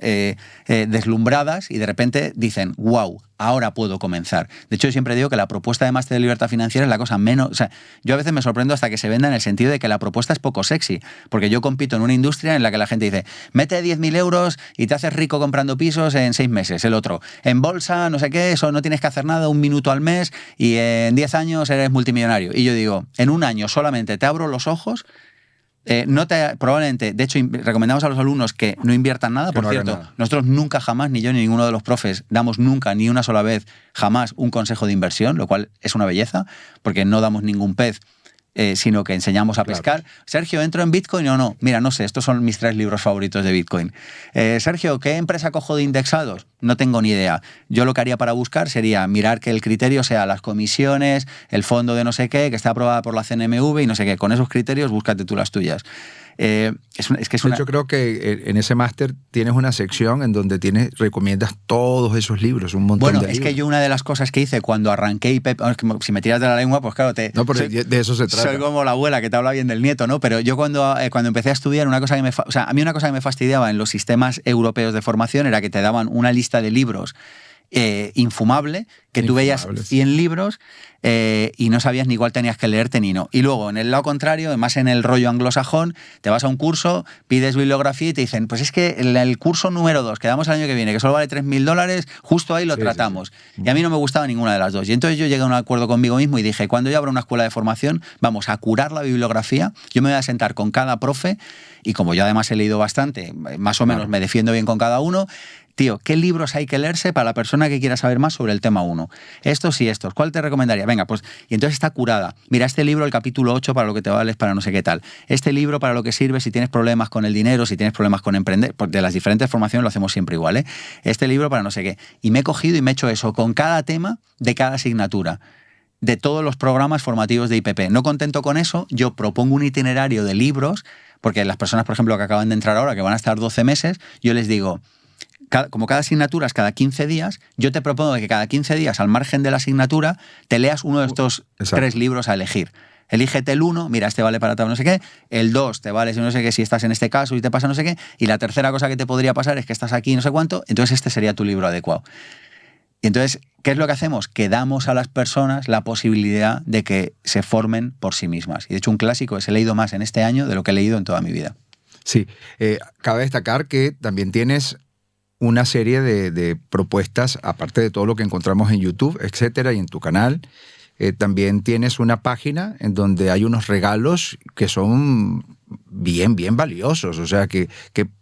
deslumbradas y de repente dicen, wow, ahora puedo comenzar. De hecho, yo siempre digo que la propuesta de máster de libertad financiera es la cosa menos... O sea, yo a veces me sorprendo hasta que se venda en el sentido de que la propuesta es poco sexy, porque yo compito en una industria en la que la gente dice, mete 10.000 euros y te haces rico comprando pisos en 6 meses. El otro, en bolsa, no sé qué, eso no tienes que hacer nada, 1 minuto al mes y en 10 años eres multimillonario. Y yo digo, en 1 año solamente te abro los ojos. Probablemente, de hecho, recomendamos a los alumnos que no inviertan nada. Por cierto, nosotros nunca jamás, ni yo ni ninguno de los profes, damos nunca, ni una sola vez, jamás un consejo de inversión, lo cual es una belleza, porque no damos ningún pez, sino que enseñamos a pescar. Sergio, ¿entro en Bitcoin o no? Mira, no sé, estos son mis 3 libros favoritos de Bitcoin. Sergio, ¿qué empresa cojo de indexados? No tengo ni idea. Yo lo que haría para buscar sería mirar que el criterio sea las comisiones, el fondo de no sé qué, que está aprobada por la CNMV y no sé qué. Con esos criterios, búscate tú las tuyas.
Yo creo que en ese máster tienes una sección en donde recomiendas todos esos libros, un montón de libros.
Bueno, es que yo una de las cosas que hice cuando arranqué si me tiras de la lengua, pues claro,
No, pero de eso se trata.
Soy como la abuela que te habla bien del nieto, ¿no? Pero yo cuando empecé a estudiar, a mí una cosa que me fastidiaba en los sistemas europeos de formación era que te daban una lista de libros infumable, que tú veías 100 libros y no sabías ni cuál tenías que leerte ni no. Y luego, en el lado contrario, más en el rollo anglosajón, te vas a un curso, pides bibliografía y te dicen, pues es que el curso número 2, que damos el año que viene, que solo vale $3.000, justo ahí lo tratamos. Sí. Y a mí no me gustaba ninguna de las dos. Y entonces yo llegué a un acuerdo conmigo mismo y dije, cuando yo abra una escuela de formación, vamos a curar la bibliografía, yo me voy a sentar con cada profe, y como yo además he leído bastante, más o menos me defiendo bien con cada uno, tío, ¿qué libros hay que leerse para la persona que quiera saber más sobre el tema 1? Estos y estos. ¿Cuál te recomendaría? Venga, pues, y entonces está curada. Mira, este libro, el capítulo 8, para lo que te vales, para no sé qué tal. Este libro, para lo que sirve si tienes problemas con el dinero, si tienes problemas con emprender, porque de las diferentes formaciones lo hacemos siempre igual, ¿eh? Este libro, para no sé qué. Y me he cogido y me he hecho eso con cada tema de cada asignatura, de todos los programas formativos de IPP. No contento con eso, yo propongo un itinerario de libros, porque las personas, por ejemplo, que acaban de entrar ahora, que van a estar 12 meses, yo les digo, como cada asignatura es cada 15 días, yo te propongo que cada 15 días, al margen de la asignatura, te leas uno de estos 3 libros a elegir. Elígete el 1, mira, este vale para tal no sé qué, el 2 te vale no sé qué si estás en este caso y te pasa no sé qué, y la tercera cosa que te podría pasar es que estás aquí no sé cuánto, entonces este sería tu libro adecuado. Y entonces, ¿qué es lo que hacemos? Que damos a las personas la posibilidad de que se formen por sí mismas. Y de hecho, un clásico es, he leído más en este año de lo que he leído en toda mi vida.
Sí, cabe destacar que también tienes una serie de propuestas, aparte de todo lo que encontramos en YouTube, etcétera, y en tu canal. También tienes una página en donde hay unos regalos que son bien valiosos, o sea, que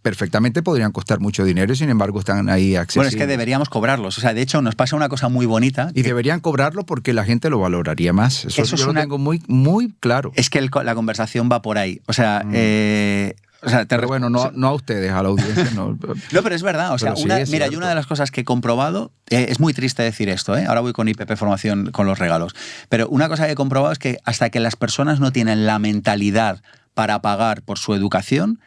perfectamente podrían costar mucho dinero y sin embargo están ahí accesibles.
Bueno, es que deberíamos cobrarlos, o sea, de hecho nos pasa una cosa muy bonita.
Y deberían cobrarlo porque la gente lo valoraría más, eso yo lo tengo muy claro.
Es que la conversación va por ahí, o sea...
pero bueno, no a ustedes, a la audiencia. No,
pero es verdad. O sea, mira, yo una de las cosas que he comprobado, es muy triste decir esto, ahora voy con IPP Formación con los regalos, pero una cosa que he comprobado es que hasta que las personas no tienen la mentalidad para pagar por su educación,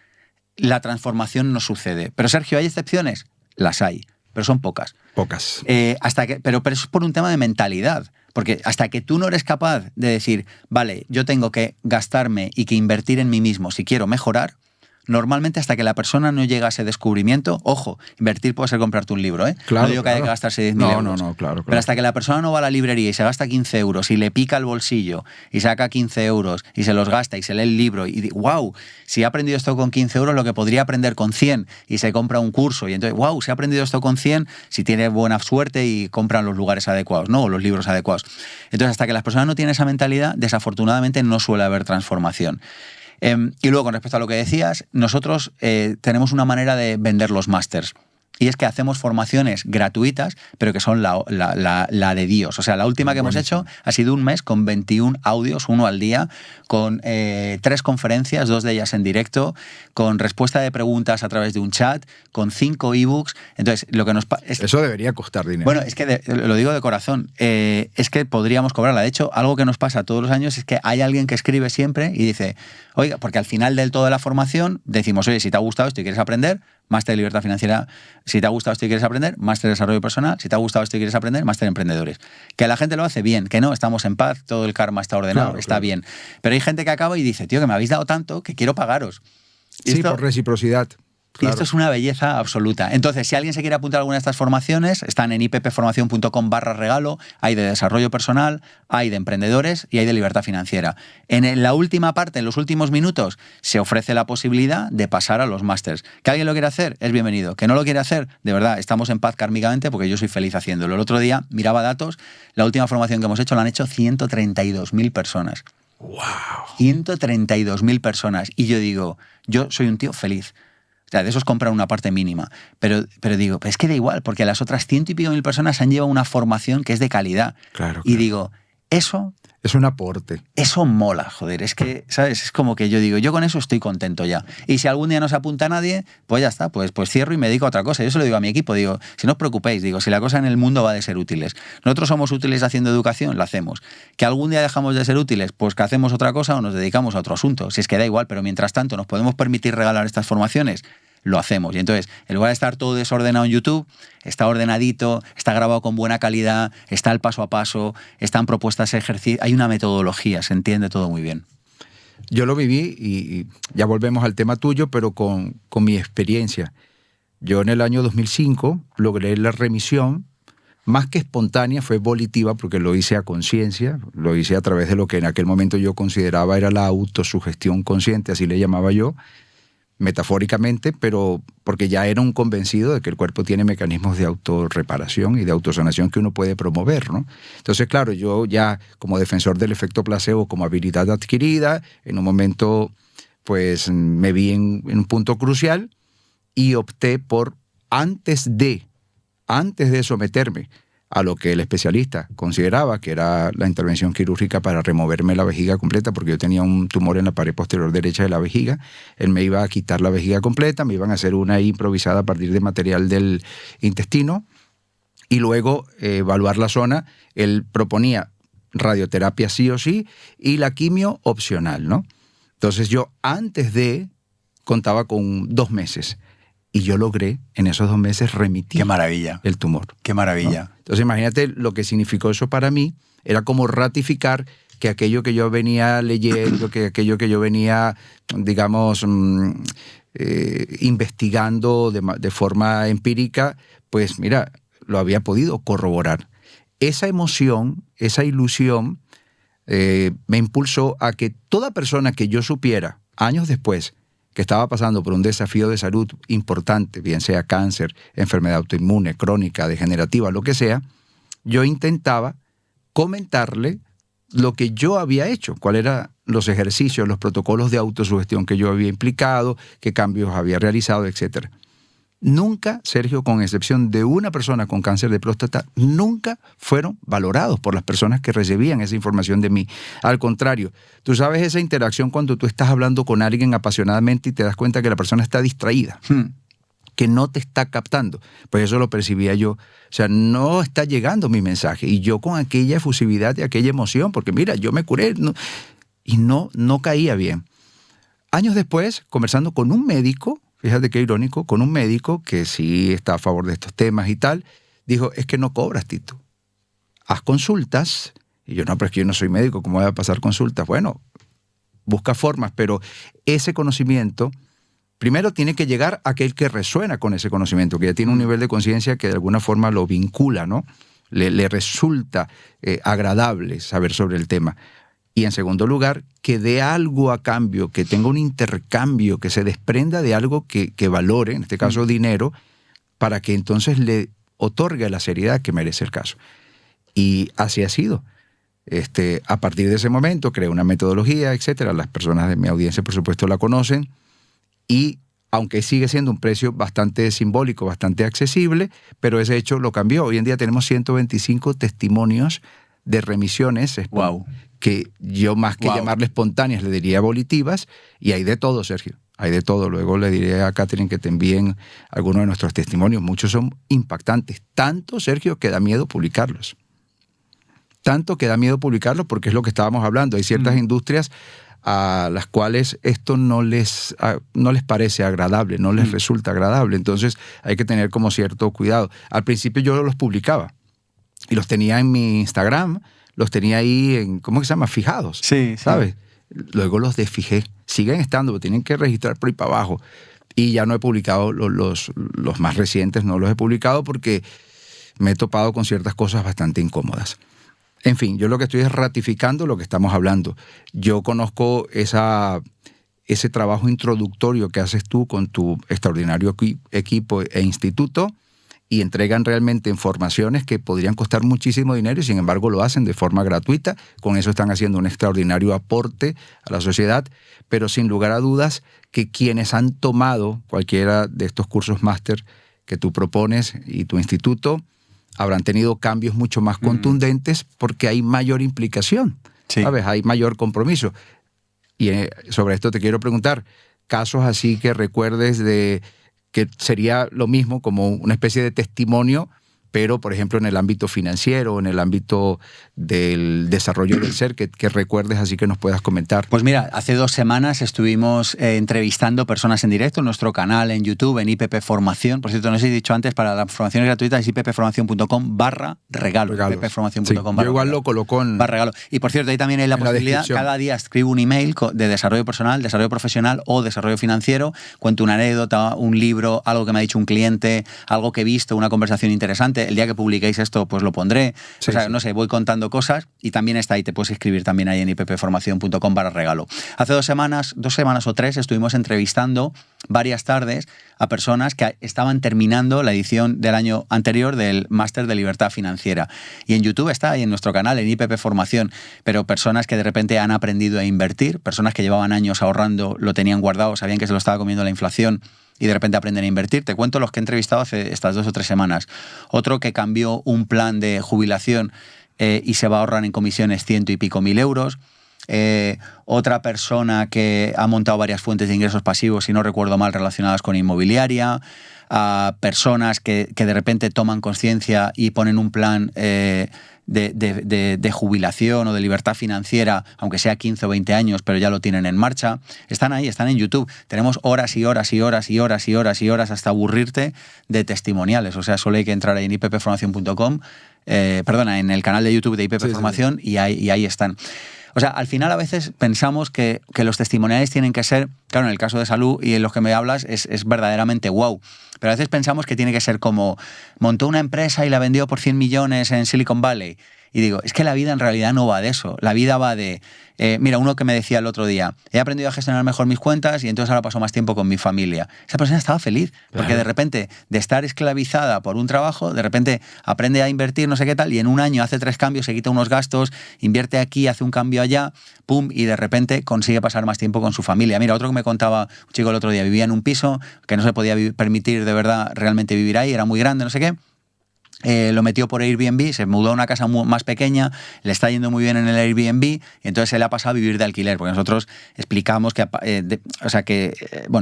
la transformación no sucede. Pero Sergio, ¿hay excepciones? Las hay, pero son pocas.
Pocas.
Pero eso es por un tema de mentalidad. Porque hasta que tú no eres capaz de decir, vale, yo tengo que gastarme y que invertir en mí mismo si quiero mejorar, normalmente hasta que la persona no llega a ese descubrimiento, ojo, invertir puede ser comprarte un libro,
Claro,
no digo que haya que gastarse 10.000 euros.
No, claro.
Pero hasta que la persona no va a la librería y se gasta 15 euros y le pica el bolsillo y saca 15 euros y se los gasta y se lee el libro y dice, wow, si he aprendido esto con 15 euros, lo que podría aprender con 100 y se compra un curso y entonces, wow, si he aprendido esto con 100, si tiene buena suerte y compran los lugares adecuados, ¿no? O los libros adecuados. Entonces, hasta que las personas no tienen esa mentalidad, desafortunadamente no suele haber transformación. Y luego, con respecto a lo que decías, nosotros tenemos una manera de vender los másters. Y es que hacemos formaciones gratuitas, pero que son la de Dios. O sea, la última que hemos hecho ha sido un mes con 21 audios, 1 al día, con 3 conferencias, 2 de ellas en directo, con respuesta de preguntas a través de un chat, con 5 ebooks. Entonces, lo que nos
eso debería costar dinero.
Bueno, es que lo digo de corazón, es que podríamos cobrarla. De hecho, algo que nos pasa todos los años es que hay alguien que escribe siempre y dice, oiga, porque al final del todo de la formación decimos, oye, si te ha gustado esto y quieres aprender, máster de libertad financiera. Si te ha gustado esto y quieres aprender, máster de desarrollo personal. Si te ha gustado esto y quieres aprender, máster de emprendedores. Que la gente lo hace bien, que no, estamos en paz, todo el karma está ordenado, claro, está bien. Pero hay gente que acaba y dice, tío, que me habéis dado tanto que quiero pagaros.
Y sí, por reciprocidad.
Claro. Y esto es una belleza absoluta. Entonces, si alguien se quiere apuntar a alguna de estas formaciones, están en ippformacion.com/regalo, hay de desarrollo personal, hay de emprendedores y hay de libertad financiera. En la última parte, en los últimos minutos, se ofrece la posibilidad de pasar a los másters. ¿Que alguien lo quiere hacer? Es bienvenido. ¿Que no lo quiere hacer? De verdad, estamos en paz kármicamente porque yo soy feliz haciéndolo. El otro día miraba datos, la última formación que hemos hecho la han hecho 132.000 personas.
¡Wow!
132.000 personas. Y yo digo, yo soy un tío feliz. O sea, de esos compran una parte mínima. Pero digo, pues es que da igual, porque las otras 100 y pico mil personas han llevado una formación que es de calidad.
Claro.
Y digo, eso...
Es un aporte.
Eso mola, joder. Es que, ¿sabes? Es como que yo digo, yo con eso estoy contento ya. Y si algún día no se apunta a nadie, pues ya está, pues cierro y me dedico a otra cosa. Yo se lo digo a mi equipo, digo, si no os preocupéis, digo, si la cosa en el mundo va de ser útiles. Nosotros somos útiles haciendo educación, la hacemos. Que algún día dejamos de ser útiles, pues que hacemos otra cosa o nos dedicamos a otro asunto. Si es que da igual, pero mientras tanto nos podemos permitir regalar estas formaciones, lo hacemos. Y entonces, en lugar de estar todo desordenado en YouTube, está ordenadito, está grabado con buena calidad, está el paso a paso, están propuestas ejercicios, hay una metodología, se entiende todo muy bien.
Yo lo viví y ya volvemos al tema tuyo, pero con mi experiencia. Yo en el año 2005 logré la remisión más que espontánea, fue volitiva porque lo hice a conciencia, lo hice a través de lo que en aquel momento yo consideraba era la autosugestión consciente, así le llamaba yo, metafóricamente, pero porque ya era un convencido de que el cuerpo tiene mecanismos de autorreparación y de autosanación que uno puede promover, ¿no? Entonces, claro, yo ya como defensor del efecto placebo, como habilidad adquirida, en un momento pues me vi en un punto crucial y opté por, antes de someterme a lo que el especialista consideraba que era la intervención quirúrgica para removerme la vejiga completa, porque yo tenía un tumor en la pared posterior derecha de la vejiga. Él me iba a quitar la vejiga completa, me iban a hacer una improvisada a partir de material del intestino y luego evaluar la zona. Él proponía radioterapia sí o sí y la quimio opcional, ¿no? Entonces yo antes de contaba con 2 meses. Y yo logré en esos 2 meses remitir
¡Qué maravilla!
El tumor.
¡Qué maravilla!
¿No? Entonces imagínate lo que significó eso para mí. Era como ratificar que aquello que yo venía leyendo, que aquello que yo venía, digamos, investigando de forma empírica, pues mira, lo había podido corroborar. Esa emoción, esa ilusión, me impulsó a que toda persona que yo supiera, años después, que estaba pasando por un desafío de salud importante, bien sea cáncer, enfermedad autoinmune, crónica, degenerativa, lo que sea, yo intentaba comentarle lo que yo había hecho, cuáles eran los ejercicios, los protocolos de autosugestión que yo había implicado, qué cambios había realizado, etc. Nunca, Sergio, con excepción de una persona con cáncer de próstata, nunca fueron valorados por las personas que recibían esa información de mí. Al contrario, tú sabes esa interacción cuando tú estás hablando con alguien apasionadamente y te das cuenta que la persona está distraída, que no te está captando. Pues eso lo percibía yo. O sea, no está llegando mi mensaje. Y yo con aquella efusividad y aquella emoción, porque mira, yo me curé y no caía bien. Años después, conversando con un médico, fíjate qué irónico, con un médico que sí está a favor de estos temas y tal, dijo, es que no cobras, Tito. Haz consultas. Y yo, no, pero es que yo no soy médico, ¿cómo voy a pasar consultas? Bueno, busca formas, pero ese conocimiento, primero tiene que llegar a aquel que resuena con ese conocimiento, que ya tiene un nivel de conciencia que de alguna forma lo vincula, ¿no? Le resulta agradable saber sobre el tema. Y en segundo lugar, que dé algo a cambio, que tenga un intercambio, que se desprenda de algo que valore, en este caso dinero, para que entonces le otorgue la seriedad que merece el caso. Y así ha sido. A partir de ese momento creé una metodología, etcétera. Las personas de mi audiencia, por supuesto, la conocen. Y aunque sigue siendo un precio bastante simbólico, bastante accesible, pero ese hecho lo cambió. Hoy en día tenemos 125 testimonios de remisiones.
Wow.
Que yo más que llamarle espontáneas le diría volitivas, y hay de todo, Sergio, hay de todo. Luego le diré a Catherine que te envíen algunos de nuestros testimonios. Muchos son impactantes, tanto, Sergio, que da miedo publicarlos. Tanto que da miedo publicarlos porque es lo que estábamos hablando. Hay ciertas industrias a las cuales esto no les parece agradable, no les resulta agradable. Entonces hay que tener como cierto cuidado. Al principio yo los publicaba y los tenía en mi Instagram, los tenía ahí en, ¿cómo se llama? Fijados.
Sí,
¿sabes? Luego los desfijé. Siguen estando, pero tienen que registrar por ahí para abajo. Y ya no he publicado los más recientes, no los he publicado porque me he topado con ciertas cosas bastante incómodas. En fin, yo lo que estoy es ratificando lo que estamos hablando. Yo conozco ese trabajo introductorio que haces tú con tu extraordinario equipo e instituto, y entregan realmente informaciones que podrían costar muchísimo dinero y sin embargo lo hacen de forma gratuita. Con eso están haciendo un extraordinario aporte a la sociedad, pero sin lugar a dudas que quienes han tomado cualquiera de estos cursos máster que tú propones y tu instituto habrán tenido cambios mucho más contundentes porque hay mayor implicación, ¿sabes? Hay mayor compromiso. Y sobre esto te quiero preguntar, casos así que recuerdes de que sería lo mismo como una especie de testimonio, pero por ejemplo en el ámbito financiero, en el ámbito del desarrollo del ser, que recuerdes así que nos puedas comentar.
Pues mira, hace 2 semanas estuvimos entrevistando personas en directo en nuestro canal en YouTube, en IPP Formación. Por cierto, no sé si he dicho antes, para las formaciones gratuitas es ippformacion.com/regalo. ippformacion.com/regalo.
Yo igual lo coloco en
/regalo. Y por cierto, ahí también hay la posibilidad, cada día escribo un email de desarrollo personal, desarrollo profesional o desarrollo financiero, cuento una anécdota, un libro, algo que me ha dicho un cliente, algo que he visto, una conversación interesante. el día que publiquéis esto, pues lo pondré.
Sí,
o sea,
sí.
no sé, voy contando cosas y también está ahí, te puedes inscribir también ahí en ippformacion.com/regalo. Hace 2 semanas o 3, estuvimos entrevistando varias tardes a personas que estaban terminando la edición del año anterior del Máster de Libertad Financiera. Y en YouTube está, ahí en nuestro canal, en IPP Formación, pero personas que de repente han aprendido a invertir, personas que llevaban años ahorrando, lo tenían guardado, sabían que se lo estaba comiendo la inflación y de repente aprenden a invertir. Te cuento los que he entrevistado hace estas 2 o 3 semanas. Otro que cambió un plan de jubilación y se va a ahorrar en comisiones 100 y pico mil euros. Otra persona que ha montado varias fuentes de ingresos pasivos, si no recuerdo mal, relacionadas con inmobiliaria. A personas que de repente toman conciencia y ponen un plan de jubilación o de libertad financiera, aunque sea 15 o 20 años, pero ya lo tienen en marcha. Están ahí, están en YouTube. Tenemos horas y horas y horas y horas y horas y horas hasta aburrirte de testimoniales. O sea, solo hay que entrar ahí en ippformacion.com, en el canal de YouTube de IPP Formación. Y ahí están. O sea, al final a veces pensamos que los testimoniales tienen que ser, claro, en el caso de salud y en los que me hablas es verdaderamente wow, pero a veces pensamos que tiene que ser como montó una empresa y la vendió por 100 millones en Silicon Valley. Y digo, es que la vida en realidad no va de eso. La vida va de... mira, uno que me decía el otro día, he aprendido a gestionar mejor mis cuentas y entonces ahora paso más tiempo con mi familia. Esa persona estaba feliz, porque de repente, de estar esclavizada por un trabajo, de repente aprende a invertir, no sé qué tal, y en un año hace 3 cambios, se quita unos gastos, invierte aquí, hace un cambio allá, pum, y de repente consigue pasar más tiempo con su familia. Mira, otro que me contaba un chico el otro día, vivía en un piso que no se podía permitir de verdad realmente vivir ahí, era muy grande, no sé qué. Lo metió por Airbnb, se mudó a una casa más pequeña, le está yendo muy bien en el Airbnb y entonces se le ha pasado a vivir de alquiler, porque nosotros explicamos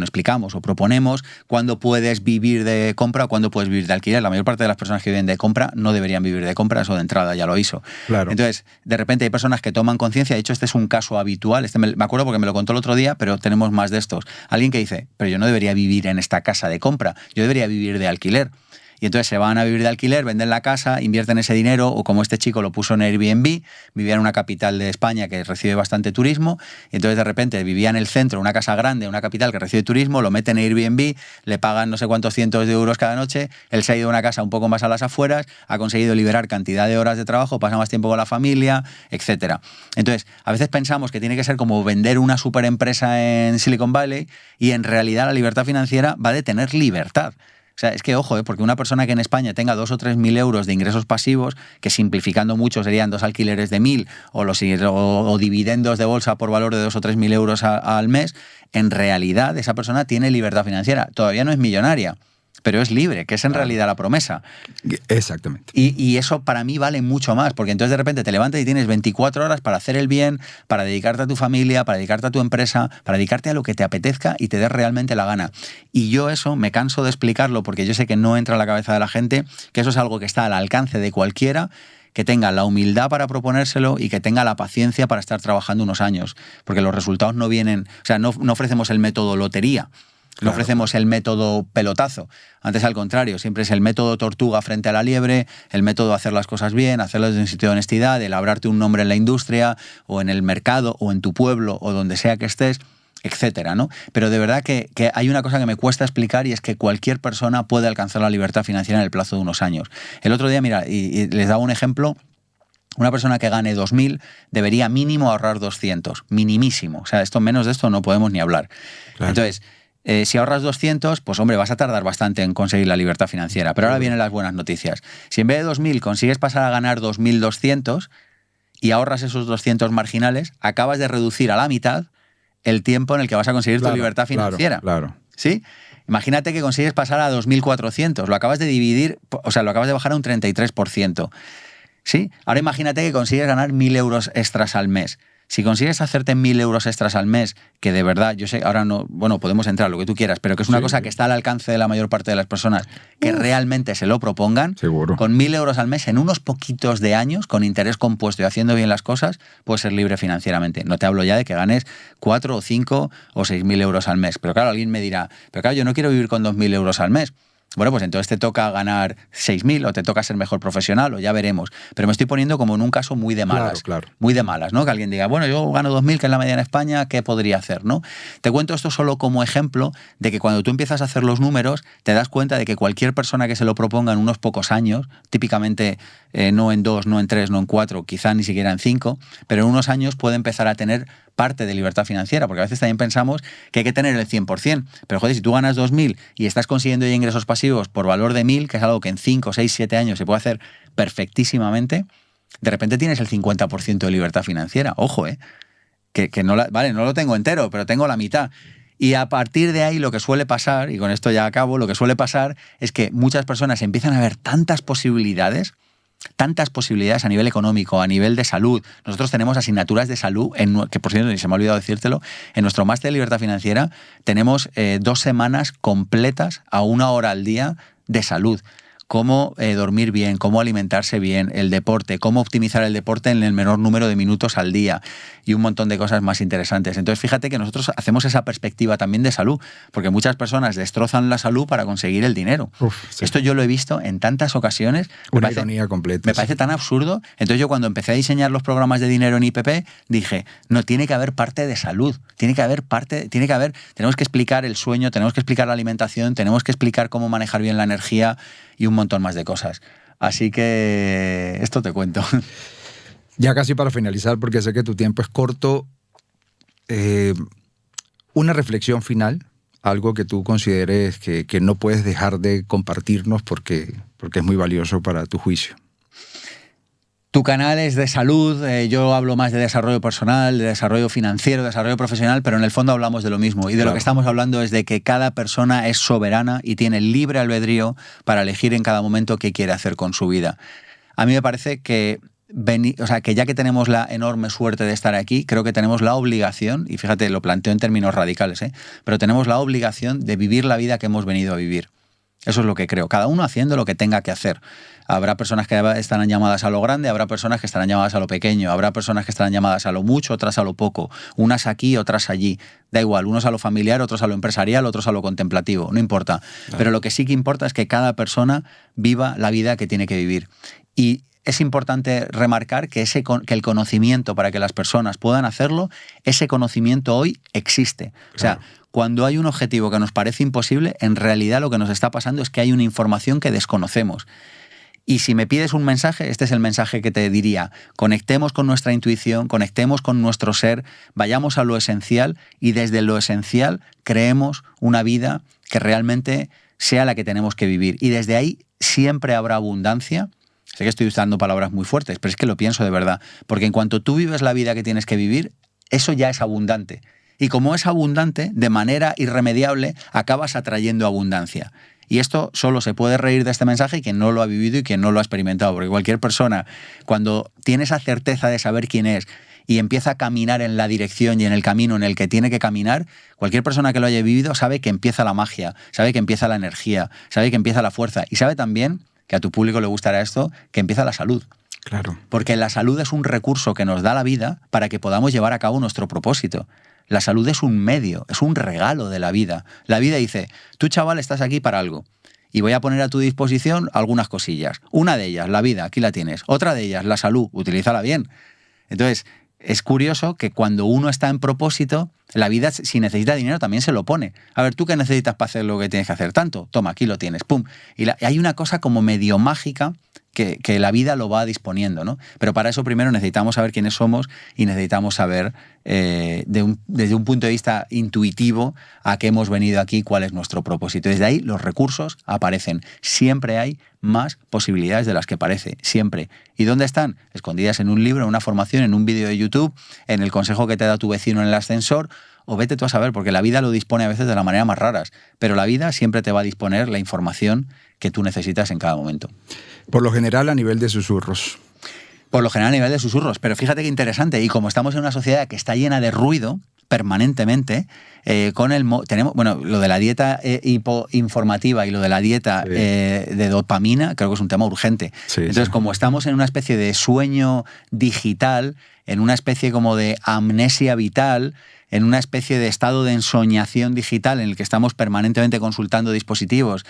explicamos o proponemos cuándo puedes vivir de compra o cuándo puedes vivir de alquiler. La mayor parte de las personas que viven de compra no deberían vivir de compra, eso de entrada ya lo hizo.
Claro.
Entonces, de repente hay personas que toman conciencia, de hecho este es un caso habitual, me acuerdo porque me lo contó el otro día, pero tenemos más de estos. Alguien que dice, pero yo no debería vivir en esta casa de compra, yo debería vivir de alquiler. Y entonces se van a vivir de alquiler, venden la casa, invierten ese dinero, o como este chico lo puso en Airbnb, vivía en una capital de España que recibe bastante turismo, y entonces de repente vivía en el centro, una casa grande, una capital que recibe turismo, lo meten en Airbnb, le pagan no sé cuántos cientos de euros cada noche, él se ha ido a una casa un poco más a las afueras, ha conseguido liberar cantidad de horas de trabajo, pasa más tiempo con la familia, etcétera. Entonces, a veces pensamos que tiene que ser como vender una superempresa en Silicon Valley, y en realidad la libertad financiera va de tener libertad. O sea, es que, ojo, porque una persona que en España tenga 2.000 o 3.000 euros de ingresos pasivos, que simplificando mucho serían 2 alquileres de 1.000 o dividendos de bolsa por valor de 2.000 o 3.000 euros al mes, en realidad esa persona tiene libertad financiera. Todavía no es millonaria, pero es libre, que es en realidad la promesa.
Exactamente.
Y eso para mí vale mucho más, porque entonces de repente te levantas y tienes 24 horas para hacer el bien, para dedicarte a tu familia, para dedicarte a tu empresa, para dedicarte a lo que te apetezca y te dé realmente la gana. Y yo eso me canso de explicarlo, porque yo sé que no entra en la cabeza de la gente, que eso es algo que está al alcance de cualquiera, que tenga la humildad para proponérselo y que tenga la paciencia para estar trabajando unos años, porque los resultados no vienen, o sea, no ofrecemos el método lotería. No ofrecemos el método pelotazo. Antes, al contrario, siempre es el método tortuga frente a la liebre, el método de hacer las cosas bien, hacerlas desde un sitio de honestidad, de labrarte un nombre en la industria, o en el mercado, o en tu pueblo, o donde sea que estés, etcétera, ¿no? Pero de verdad que hay una cosa que me cuesta explicar, y es que cualquier persona puede alcanzar la libertad financiera en el plazo de unos años. El otro día, mira, y les daba un ejemplo. Una persona que gane 2.000 debería mínimo ahorrar 200, minimísimo. O sea, menos de esto no podemos ni hablar. Claro. Entonces, si ahorras 200, pues hombre, vas a tardar bastante en conseguir la libertad financiera. Pero ahora vienen las buenas noticias. Si en vez de 2.000 consigues pasar a ganar 2.200 y ahorras esos 200 marginales, acabas de reducir a la mitad el tiempo en el que vas a conseguir tu libertad financiera.
Claro.
¿Sí? Imagínate que consigues pasar a 2.400. Lo acabas de dividir, o sea, lo acabas de bajar a un 33%. ¿Sí? Ahora imagínate que consigues ganar 1.000 euros extras al mes. Si consigues hacerte 1.000 euros extras al mes, que de verdad, yo sé, ahora no, bueno, podemos entrar lo que tú quieras, pero que es una cosa que está al alcance de la mayor parte de las personas que realmente se lo propongan,
seguro.
Con 1.000 euros al mes, en unos poquitos de años, con interés compuesto y haciendo bien las cosas, puedes ser libre financieramente. No te hablo ya de que ganes 4 o 5 o 6.000 euros al mes. Pero claro, alguien me dirá, pero claro, yo no quiero vivir con 2.000 euros al mes. Bueno, pues entonces te toca ganar 6.000 o te toca ser mejor profesional o ya veremos. Pero me estoy poniendo como en un caso muy de malas.
Claro.
Muy de malas, ¿no? Que alguien diga, bueno, yo gano 2.000, que es la media en España, ¿qué podría hacer, no? Te cuento esto solo como ejemplo de que cuando tú empiezas a hacer los números, te das cuenta de que cualquier persona que se lo proponga en unos pocos años, típicamente no en 2, no en 3, no en 4, quizá ni siquiera en 5, pero en unos años puede empezar a tener parte de libertad financiera, porque a veces también pensamos que hay que tener el 100%, pero joder, si tú ganas 2.000 y estás consiguiendo ya ingresos pasivos por valor de 1.000, que es algo que en 5, 6, 7 años se puede hacer perfectísimamente, de repente tienes el 50% de libertad financiera. Ojo, que no, vale, no lo tengo entero, pero tengo la mitad. Y a partir de ahí lo que suele pasar, y con esto ya acabo, lo que suele pasar es que muchas personas empiezan a ver tantas posibilidades a nivel económico, a nivel de salud. Nosotros tenemos asignaturas de salud, que por cierto, ni se me ha olvidado decírtelo, en nuestro máster de libertad financiera tenemos 2 semanas completas a 1 hora al día de salud. Cómo dormir bien, cómo alimentarse bien, el deporte, cómo optimizar el deporte en el menor número de minutos al día y un montón de cosas más interesantes. Entonces, fíjate que nosotros hacemos esa perspectiva también de salud, porque muchas personas destrozan la salud para conseguir el dinero. Sí. Esto yo lo he visto en tantas ocasiones.
Una ironía completa.
Me parece tan absurdo. Entonces, yo cuando empecé a diseñar los programas de dinero en IPP, dije, no, tiene que haber parte de salud, tenemos que explicar el sueño, tenemos que explicar la alimentación, tenemos que explicar cómo manejar bien la energía y un montón más de cosas. Así que esto te cuento.
Ya casi para finalizar, porque sé que tu tiempo es corto, una reflexión final, algo que tú consideres que no puedes dejar de compartirnos porque es muy valioso para tu juicio.
Tu canal es de salud, yo hablo más de desarrollo personal, de desarrollo financiero, de desarrollo profesional, pero en el fondo hablamos de lo mismo. Y de lo que estamos hablando es de que cada persona es soberana y tiene libre albedrío para elegir en cada momento qué quiere hacer con su vida. A mí me parece que que ya que tenemos la enorme suerte de estar aquí, creo que tenemos la obligación, y fíjate, lo planteo en términos radicales, pero tenemos la obligación de vivir la vida que hemos venido a vivir. Eso es lo que creo. Cada uno haciendo lo que tenga que hacer. Habrá personas que estarán llamadas a lo grande, habrá personas que estarán llamadas a lo pequeño, habrá personas que estarán llamadas a lo mucho, otras a lo poco, unas aquí, otras allí. Da igual, unos a lo familiar, otros a lo empresarial, otros a lo contemplativo, no importa. Claro. Pero lo que sí que importa es que cada persona viva la vida que tiene que vivir. Y es importante remarcar que el conocimiento, para que las personas puedan hacerlo, ese conocimiento hoy existe. Claro. O sea, cuando hay un objetivo que nos parece imposible, en realidad lo que nos está pasando es que hay una información que desconocemos. Y si me pides un mensaje, este es el mensaje que te diría. Conectemos con nuestra intuición, conectemos con nuestro ser, vayamos a lo esencial y desde lo esencial creemos una vida que realmente sea la que tenemos que vivir. Y desde ahí siempre habrá abundancia. Sé que estoy usando palabras muy fuertes, pero es que lo pienso de verdad. Porque en cuanto tú vives la vida que tienes que vivir, eso ya es abundante. Y como es abundante, de manera irremediable, acabas atrayendo abundancia. Y esto solo se puede reír de este mensaje quien no lo ha vivido y quien no lo ha experimentado. Porque cualquier persona, cuando tiene esa certeza de saber quién es y empieza a caminar en la dirección y en el camino en el que tiene que caminar, cualquier persona que lo haya vivido sabe que empieza la magia, sabe que empieza la energía, sabe que empieza la fuerza. Y sabe también, que a tu público le gustará esto, que empieza la salud.
Claro.
Porque la salud es un recurso que nos da la vida para que podamos llevar a cabo nuestro propósito. La salud es un medio, es un regalo de la vida. La vida dice, tú chaval estás aquí para algo y voy a poner a tu disposición algunas cosillas. Una de ellas, la vida, aquí la tienes. Otra de ellas, la salud, utilízala bien. Entonces, es curioso que cuando uno está en propósito, la vida, si necesita dinero, también se lo pone. A ver, ¿tú qué necesitas para hacer lo que tienes que hacer? Tanto, toma, aquí lo tienes, pum. Y hay una cosa como medio mágica que la vida lo va disponiendo, ¿no? Pero para eso primero necesitamos saber quiénes somos y necesitamos saber desde un punto de vista intuitivo a qué hemos venido aquí, cuál es nuestro propósito. Desde ahí los recursos aparecen. Siempre hay más posibilidades de las que parece, siempre. ¿Y dónde están? Escondidas en un libro, en una formación, en un vídeo de YouTube, en el consejo que te da tu vecino en el ascensor, o vete tú a saber, porque la vida lo dispone a veces de la manera más raras, pero la vida siempre te va a disponer la información que tú necesitas en cada momento.
Por lo general a nivel de susurros.
Por lo general a nivel de susurros, pero fíjate qué interesante, y como estamos en una sociedad que está llena de ruido permanentemente, tenemos, bueno, lo de la dieta hipoinformativa y lo de la dieta de dopamina, creo que es un tema urgente. Sí, entonces, como estamos en una especie de sueño digital, en una especie como de amnesia vital, en una especie de estado de ensoñación digital en el que estamos permanentemente consultando dispositivos,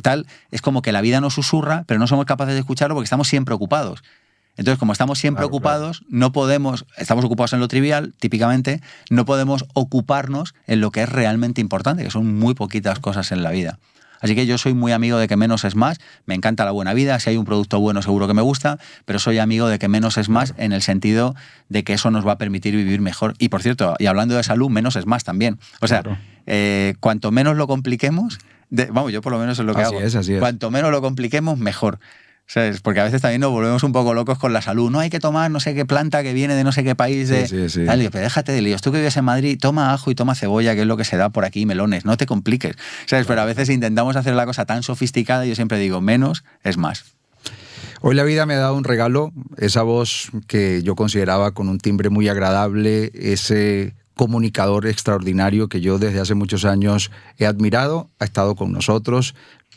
tal, es como que la vida nos susurra, pero no somos capaces de escucharlo porque estamos siempre ocupados. Entonces, como estamos siempre ocupados, no podemos, estamos ocupados en lo trivial, típicamente, no podemos ocuparnos en lo que es realmente importante, que son muy poquitas cosas en la vida. Así que yo soy muy amigo de que menos es más, me encanta la buena vida, si hay un producto bueno seguro que me gusta, pero soy amigo de que menos es más en el sentido de que eso nos va a permitir vivir mejor. Y por cierto, y hablando de salud, menos es más también. O sea, cuanto menos lo compliquemos, vamos, yo por lo menos es lo que hago.
Así es.
Cuanto menos lo compliquemos, mejor. ¿Sabes? Porque a veces también nos volvemos un poco locos con la salud. No hay que tomar no sé qué planta que viene de no sé qué país.
Sí.
Dale, pero déjate de líos. Tú que vives en Madrid, toma ajo y toma cebolla, que es lo que se da por aquí, melones. No te compliques. ¿Sabes? Pero a veces intentamos hacer la cosa tan sofisticada y yo siempre digo, menos es más.
Hoy la vida me ha dado un regalo. Esa voz que yo consideraba con un timbre muy agradable, ese comunicador extraordinario que yo desde hace muchos años he admirado, ha estado con nosotros.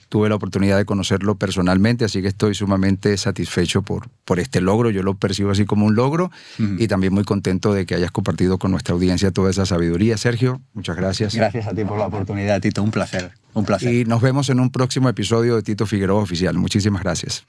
Tuve la oportunidad de conocerlo personalmente, así que estoy sumamente satisfecho por este logro. Yo lo percibo así como un logro y también muy contento de que hayas compartido con nuestra audiencia toda esa sabiduría. Sergio, muchas gracias.
Gracias a ti por la oportunidad, Tito. Un placer. Un placer.
Y nos vemos en un próximo episodio de Tito Figueroa Oficial. Muchísimas gracias.